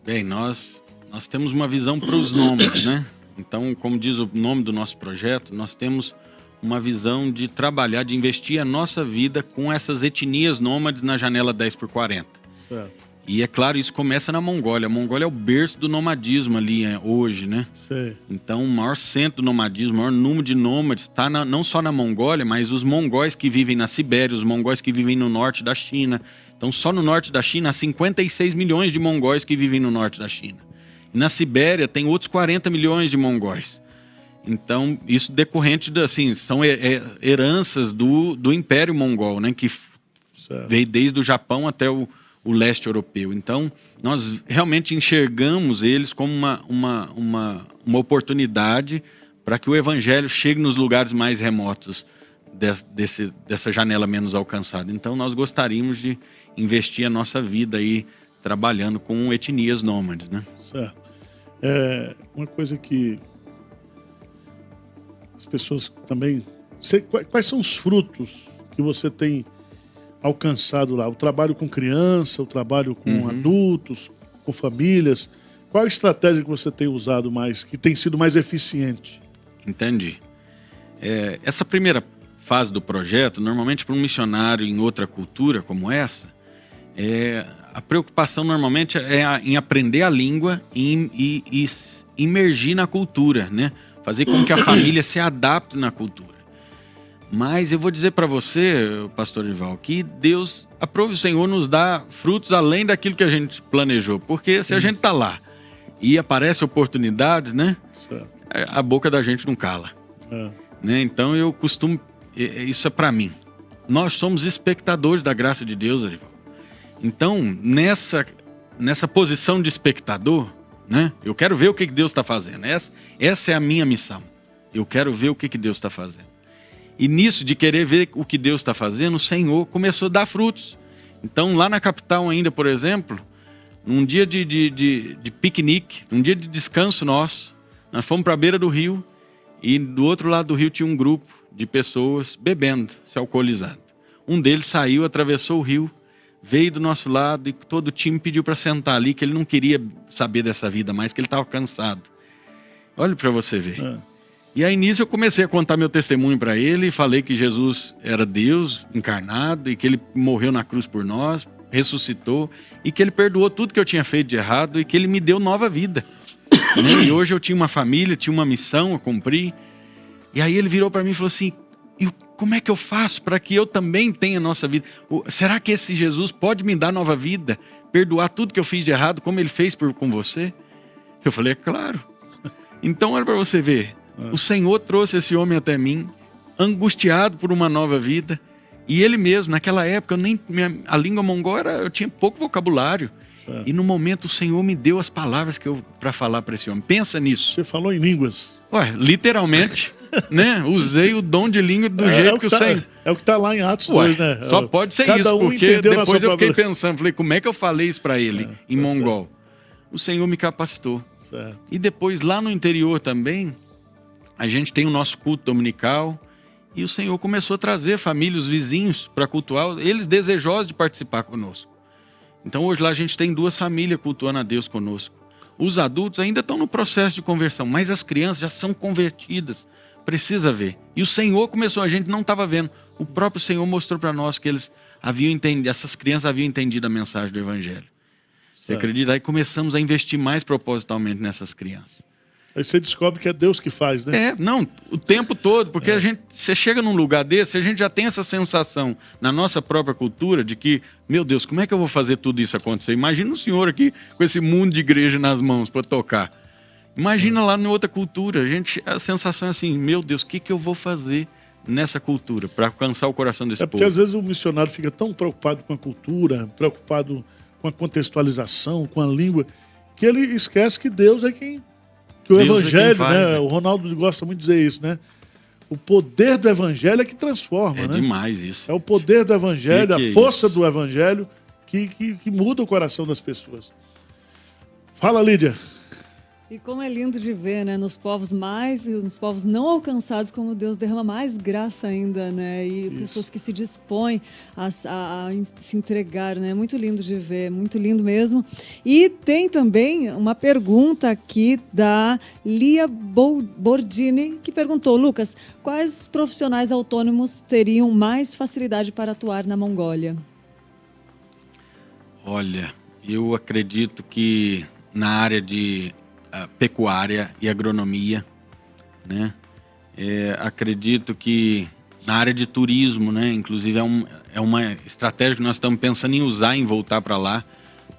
Bem, nós temos uma visão para os nômades, né? Então, como diz o nome do nosso projeto, nós temos uma visão de trabalhar, de investir a nossa vida com essas etnias nômades na janela 10x40. Certo. E é claro, isso começa na Mongólia. A Mongólia é o berço do nomadismo ali hoje, né? Sei. Então, o maior centro do nomadismo, o maior número de nômades está não só na Mongólia, mas os mongóis que vivem na Sibéria, os mongóis que vivem no norte da China. Então, só no norte da China, há 56 milhões de mongóis que vivem no norte da China. E na Sibéria, tem outros 40 milhões de mongóis. Então, isso decorrente, são heranças do Império Mongol, né? Que veio desde o Japão até o leste europeu. Então, nós realmente enxergamos eles como uma oportunidade para que o evangelho chegue nos lugares mais remotos dessa janela menos alcançada. Então, nós gostaríamos de investir a nossa vida aí trabalhando com etnias nômades, né? Certo. Uma coisa que as pessoas também... Quais são os frutos que você tem alcançado lá? O trabalho com criança, o trabalho com adultos, com famílias. Qual a estratégia que você tem usado mais, que tem sido mais eficiente? Entendi. Essa primeira fase do projeto, normalmente para um missionário em outra cultura como essa, a preocupação normalmente é em aprender a língua e imergir na cultura, né? Fazer com que a família se adapte na cultura. Mas eu vou dizer para você, pastor Ival, que Deus, aprove o Senhor, nos dá frutos além daquilo que a gente planejou. Porque se a gente está lá e aparecem oportunidades, né? Certo. A boca da gente não cala. Né? Então eu costumo... Isso é para mim. Nós somos espectadores da graça de Deus, Arival. Então, nessa posição de espectador, né? Eu quero ver o que Deus está fazendo. Essa é a minha missão. Eu quero ver o que Deus está fazendo. E nisso de querer ver o que Deus está fazendo, o Senhor começou a dar frutos. Então, lá na capital ainda, por exemplo, num dia de piquenique, num dia de descanso nosso, nós fomos para a beira do rio e do outro lado do rio tinha um grupo de pessoas bebendo, se alcoolizando. Um deles saiu, atravessou o rio, veio do nosso lado e todo o time pediu para sentar ali, que ele não queria saber dessa vida mais, que ele estava cansado. Olha para você ver. E aí nisso eu comecei a contar meu testemunho para ele e falei que Jesus era Deus encarnado e que ele morreu na cruz por nós, ressuscitou e que ele perdoou tudo que eu tinha feito de errado e que ele me deu nova vida. Né? E hoje eu tinha uma família, tinha uma missão a cumprir. E aí ele virou para mim e falou assim, como é que eu faço para que eu também tenha nossa vida? Será que esse Jesus pode me dar nova vida? Perdoar tudo que eu fiz de errado, como ele fez com você? Eu falei, é claro. Então, olha para você ver. O Senhor trouxe esse homem até mim, angustiado por uma nova vida. E ele mesmo, naquela época, a língua mongol eu tinha pouco vocabulário. E no momento o Senhor me deu as palavras para falar para esse homem. Pensa nisso. Você falou em línguas. Ué, literalmente, né? Usei o dom de língua do jeito que o Senhor... É o que está lá em Atos 2, né? Só pode ser isso, porque depois eu fiquei pensando, falei, como é que eu falei isso para ele em mongol? O Senhor me capacitou. Certo. E depois, lá no interior também, a gente tem o nosso culto dominical e o Senhor começou a trazer famílias, vizinhos para cultuar, eles desejosos de participar conosco. Então hoje lá a gente tem 2 famílias cultuando a Deus conosco. Os adultos ainda estão no processo de conversão, mas as crianças já são convertidas. Precisa ver. E o Senhor começou, a gente não estava vendo. O próprio Senhor mostrou para nós que eles haviam entendido, essas crianças haviam entendido a mensagem do Evangelho. Você acredita? Aí começamos a investir mais propositalmente nessas crianças. Aí você descobre que é Deus que faz, né? Não, o tempo todo, porque você chega num lugar desse, a gente já tem essa sensação na nossa própria cultura de que, meu Deus, como é que eu vou fazer tudo isso acontecer? Imagina o senhor aqui com esse mundo de igreja nas mãos para tocar. Imagina lá em outra cultura, a sensação é assim, meu Deus, o que eu vou fazer nessa cultura para alcançar o coração desse povo? Porque às vezes o missionário fica tão preocupado com a cultura, preocupado com a contextualização, com a língua, que ele esquece que Deus é quem... Que o Evangelho, né? O Ronaldo gosta muito de dizer isso, né? O poder do Evangelho é que transforma, né? É demais isso. É o poder do Evangelho, a força do Evangelho que muda o coração das pessoas. Fala, Lídia. E como é lindo de ver, né? Nos povos não alcançados, como Deus derrama mais graça ainda, né? E pessoas que se dispõem a se entregar, né? Muito lindo de ver, muito lindo mesmo. E tem também uma pergunta aqui da Lia Bordini, que perguntou, Lucas, quais os profissionais autônomos teriam mais facilidade para atuar na Mongólia? Olha, eu acredito que na área de pecuária e agronomia, né? Acredito que na área de turismo, né? Inclusive é uma estratégia que nós estamos pensando em usar, em voltar para lá,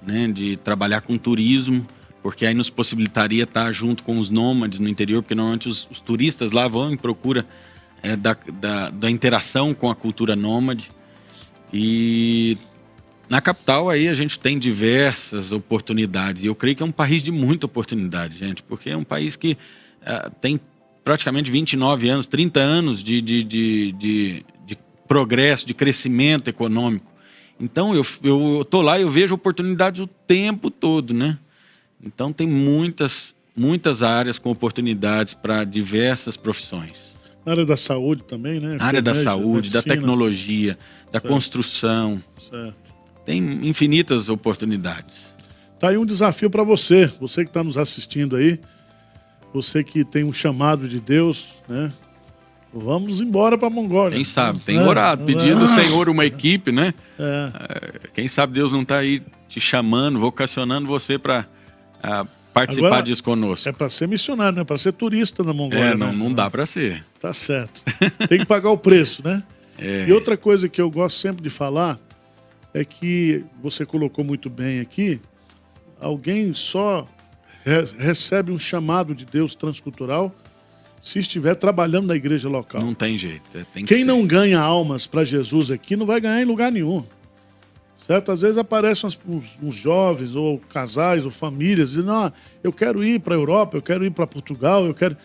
né? De trabalhar com turismo, porque aí nos possibilitaria estar junto com os nômades no interior, porque normalmente os turistas lá vão em procura da interação com a cultura nômade. E na capital aí a gente tem diversas oportunidades, e eu creio que é um país de muita oportunidade, gente, porque é um país que tem praticamente 29 anos, 30 anos de progresso, de crescimento econômico. Então eu tô lá e eu vejo oportunidades o tempo todo, né? Então tem muitas áreas com oportunidades para diversas profissões. Na área da saúde também, né? Na área da saúde, medicina, da tecnologia, da construção. Certo. Tem infinitas oportunidades. Tá aí um desafio para você que está nos assistindo aí, você que tem um chamado de Deus, né? Vamos embora para a Mongólia. Quem sabe, tem orado, pedindo ao Senhor uma equipe, né? Quem sabe Deus não está aí te chamando, vocacionando você para participar agora, disso conosco. É para ser missionário, não é para ser turista na Mongólia. Não dá para ser. Tá certo. Tem que pagar o preço, né? E outra coisa que eu gosto sempre de falar é que você colocou muito bem aqui, alguém só recebe um chamado de Deus transcultural se estiver trabalhando na igreja local. Não tem jeito. Quem não ganha almas para Jesus aqui não vai ganhar em lugar nenhum. Certo? Às vezes aparecem uns jovens ou casais ou famílias dizendo, eu quero ir para a Europa, eu quero ir para Portugal, eu quero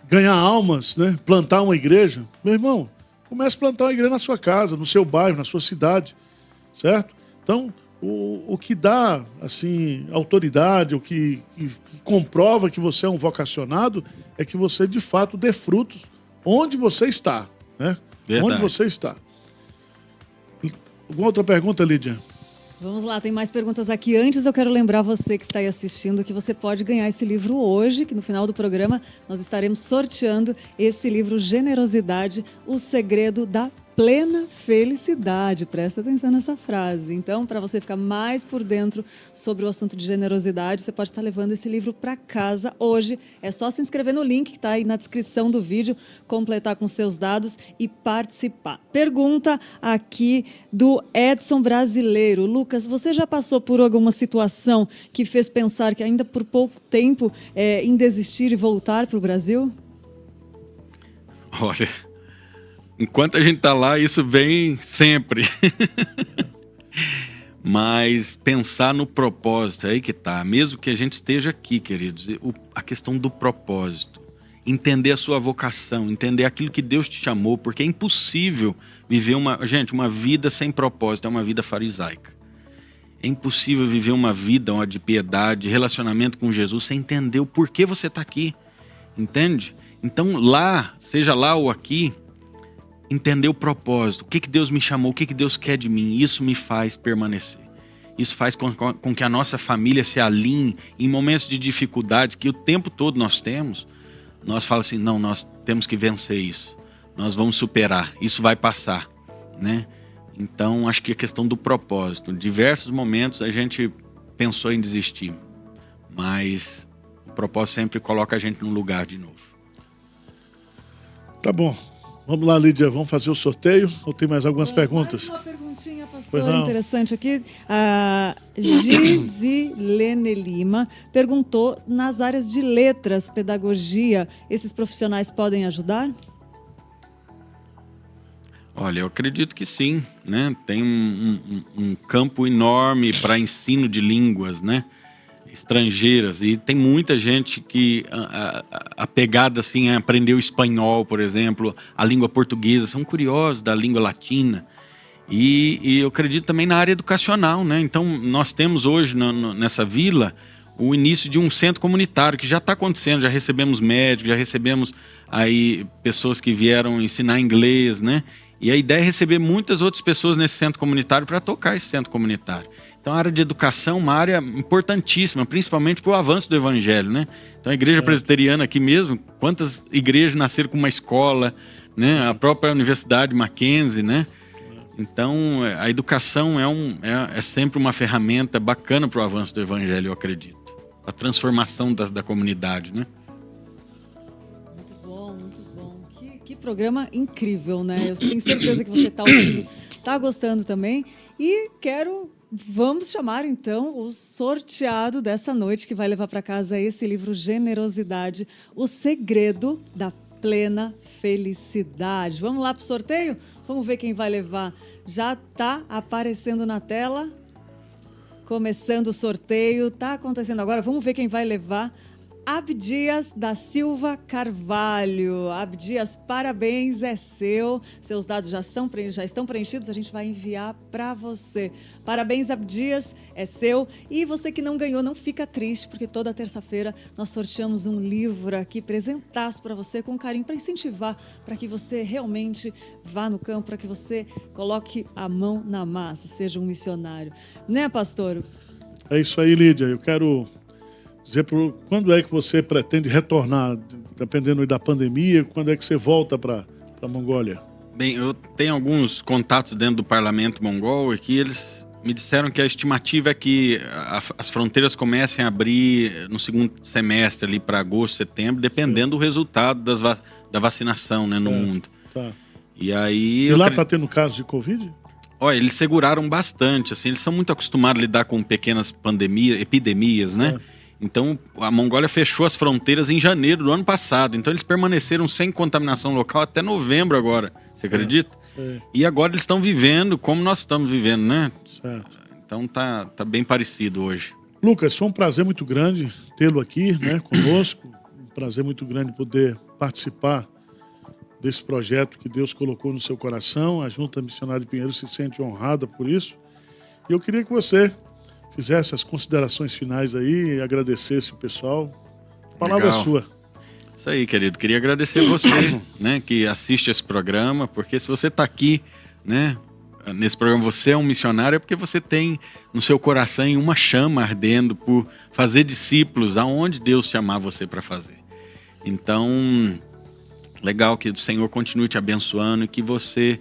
ganhar almas, né? Plantar uma igreja. Meu irmão, comece a plantar uma igreja na sua casa, no seu bairro, na sua cidade. Certo? Então, o que dá, assim, autoridade, o que comprova que você é um vocacionado, é que você, de fato, dê frutos onde você está, né? Verdade. Onde você está. Alguma outra pergunta, Lídia? Vamos lá, tem mais perguntas aqui. Antes eu quero lembrar você que está aí assistindo que você pode ganhar esse livro hoje, que no final do programa nós estaremos sorteando esse livro Generosidade, o segredo da plena felicidade. Presta atenção nessa frase. Então, para você ficar mais por dentro sobre o assunto de generosidade, você pode estar levando esse livro para casa hoje. É só se inscrever no link que está aí na descrição do vídeo, completar com seus dados e participar. Pergunta aqui do Edson Brasileiro. Lucas, você já passou por alguma situação que fez pensar que ainda por pouco tempo em desistir e voltar para o Brasil? Olha, enquanto a gente está lá, isso vem sempre. Mas pensar no propósito, é aí que está. Mesmo que a gente esteja aqui, queridos, a questão do propósito. Entender a sua vocação, entender aquilo que Deus te chamou, porque é impossível viver uma vida sem propósito, é uma vida farisaica. É impossível viver uma vida de piedade, relacionamento com Jesus, sem entender o porquê você está aqui. Entende? Então, seja lá ou aqui, entender o propósito, o que Deus me chamou, o que Deus quer de mim, isso me faz permanecer. Isso faz com que a nossa família se alinhe em momentos de dificuldades que o tempo todo nós temos. Nós falamos assim, não, nós temos que vencer isso, nós vamos superar, isso vai passar, né? Então, acho que a questão do propósito, em diversos momentos a gente pensou em desistir, mas o propósito sempre coloca a gente num lugar de novo. Tá bom. Vamos lá, Lídia, vamos fazer o sorteio ou tem mais algumas perguntas? Mais uma perguntinha, pastor, interessante aqui. A Gisilene Lima perguntou, nas áreas de letras, pedagogia, esses profissionais podem ajudar? Olha, eu acredito que sim, né? Tem um campo enorme para ensino de línguas, né? Estrangeiras, e tem muita gente que a pegada assim é aprender o espanhol, por exemplo, a língua portuguesa, são curiosos da língua latina, e eu acredito também na área educacional, né? Então nós temos hoje nessa vila o início de um centro comunitário que já está acontecendo, já recebemos médicos, já recebemos aí pessoas que vieram ensinar inglês, né? E a ideia é receber muitas outras pessoas nesse centro comunitário para tocar esse centro comunitário. Então a área de educação é uma área importantíssima, principalmente para o avanço do evangelho, né? Então a igreja presbiteriana aqui mesmo, quantas igrejas nasceram com uma escola, né? A própria Universidade Mackenzie, né? Então a educação é sempre uma ferramenta bacana para o avanço do evangelho, eu acredito. A transformação da comunidade, né? Muito bom, muito bom. Que programa incrível, né? Eu tenho certeza que você está ouvindo, está gostando também. E vamos chamar, então, o sorteado dessa noite, que vai levar para casa esse livro Generosidade, o segredo da plena felicidade. Vamos lá para o sorteio? Vamos ver quem vai levar. Já está aparecendo na tela. Começando o sorteio. Está acontecendo agora. Vamos ver quem vai levar. Abdias da Silva Carvalho. Abdias, parabéns, é seu. Seus dados já estão preenchidos, a gente vai enviar para você. Parabéns, Abdias, é seu. E você que não ganhou, não fica triste, porque toda terça-feira nós sorteamos um livro aqui, presentaço para você, com carinho, para incentivar, para que você realmente vá no campo, para que você coloque a mão na massa, seja um missionário. Né, pastor? É isso aí, Lídia. Eu quero dizer quando é que você pretende retornar, dependendo da pandemia, quando é que você volta para a Mongólia? Bem, eu tenho alguns contatos dentro do parlamento mongol e que eles me disseram que a estimativa é que as fronteiras comecem a abrir no segundo semestre, ali para agosto, setembro, dependendo do resultado da vacinação, né, no mundo. Tá. E aí... E lá está tendo casos de Covid? Olha, eles seguraram bastante, assim, eles são muito acostumados a lidar com pequenas epidemias, né? Então, a Mongólia fechou as fronteiras em janeiro do ano passado. Então, eles permaneceram sem contaminação local até novembro agora. Você acredita? Sim. E agora eles estão vivendo como nós estamos vivendo, né? Certo. Então, tá bem parecido hoje. Lucas, foi um prazer muito grande tê-lo aqui, né, conosco. Um prazer muito grande poder participar desse projeto que Deus colocou no seu coração. A Junta Missionária de Pinheiros se sente honrada por isso. E eu queria que você fizesse as considerações finais aí e agradecesse o pessoal. A palavra é sua. Isso aí, querido. Queria agradecer você, né, que assiste esse programa, porque se você está aqui, né, nesse programa, você é um missionário, é porque você tem no seu coração uma chama ardendo por fazer discípulos aonde Deus chamar você para fazer. Então, legal que o Senhor continue te abençoando e que você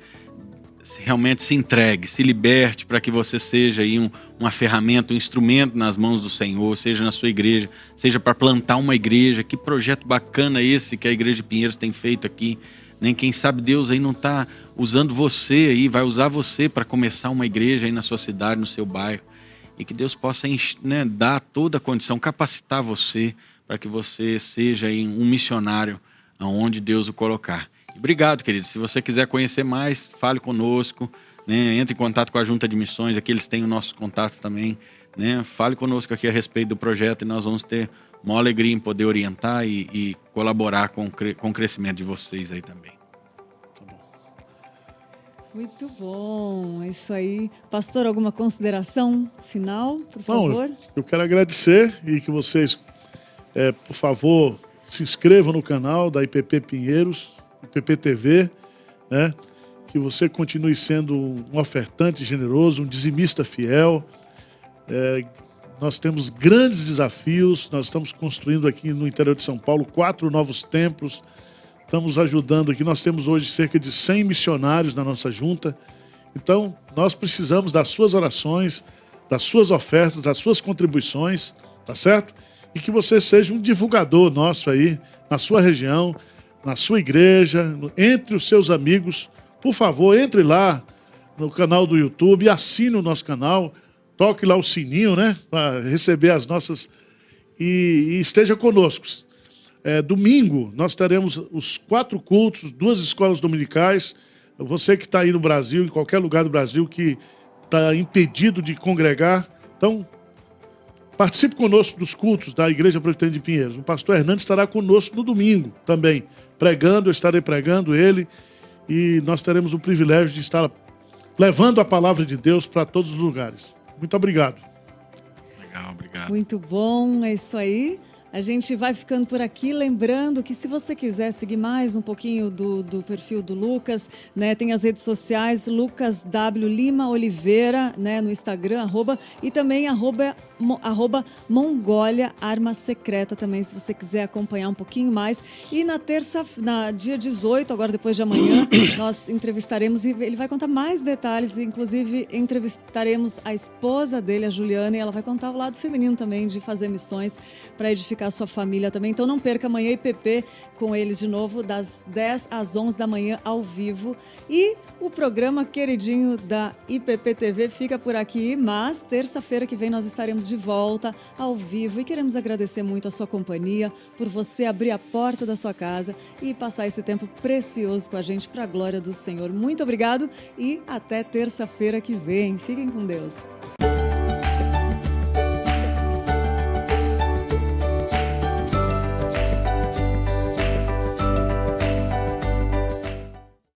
realmente se entregue, se liberte para que você seja aí uma ferramenta, um instrumento nas mãos do Senhor, seja na sua igreja, seja para plantar uma igreja. Que projeto bacana esse que a Igreja de Pinheiros tem feito aqui, né? Quem sabe Deus aí não está usando você aí, vai usar você para começar uma igreja aí na sua cidade, no seu bairro, e que Deus possa, né, dar toda a condição, capacitar você para que você seja aí um missionário aonde Deus o colocar. Obrigado, querido. Se você quiser conhecer mais, fale conosco, né? Entre em contato com a Junta de Missões, aqui eles têm o nosso contato também, né? Fale conosco aqui a respeito do projeto e nós vamos ter uma alegria em poder orientar e colaborar com o crescimento de vocês aí também. Muito bom, é isso aí. Pastor, alguma consideração final, por favor? Bom, eu quero agradecer e que vocês, por favor, se inscrevam no canal da IPP Pinheiros, IPP TV, né? Que você continue sendo um ofertante generoso, um dizimista fiel. Nós temos grandes desafios, nós estamos construindo aqui no interior de São Paulo 4 novos templos, estamos ajudando aqui, nós temos hoje cerca de 100 missionários na nossa junta, então nós precisamos das suas orações, das suas ofertas, das suas contribuições, tá certo? E que você seja um divulgador nosso aí, na sua região, na sua igreja, entre os seus amigos. Por favor, entre lá no canal do YouTube e assine o nosso canal, toque lá o sininho, né, para receber as nossas... E esteja conosco. Domingo, nós teremos os 4 cultos, 2 escolas dominicais. Você que está aí no Brasil, em qualquer lugar do Brasil, que está impedido de congregar, então... participe conosco dos cultos da Igreja Presbiteriana de Pinheiros. O pastor Hernandes estará conosco no domingo também, pregando, eu estarei pregando ele, e nós teremos o privilégio de estar levando a palavra de Deus para todos os lugares. Muito obrigado. Legal, obrigado. Muito bom, é isso aí. A gente vai ficando por aqui, lembrando que se você quiser seguir mais um pouquinho do perfil do Lucas, né, tem as redes sociais, Lucas W. Lima Oliveira, né, no Instagram, e também arroba Mongólia Arma Secreta também, se você quiser acompanhar um pouquinho mais. E na dia 18, agora depois de amanhã, nós entrevistaremos, e ele vai contar mais detalhes, inclusive entrevistaremos a esposa dele, a Juliana, e ela vai contar o lado feminino também, de fazer missões para edificar a sua família também. Então não perca amanhã IPP com eles de novo, das 10 às 11 da manhã ao vivo. E o programa queridinho da IPP TV fica por aqui, mas terça-feira que vem nós estaremos de volta ao vivo e queremos agradecer muito a sua companhia, por você abrir a porta da sua casa e passar esse tempo precioso com a gente para a glória do Senhor. Muito obrigado e até terça-feira que vem. Fiquem com Deus.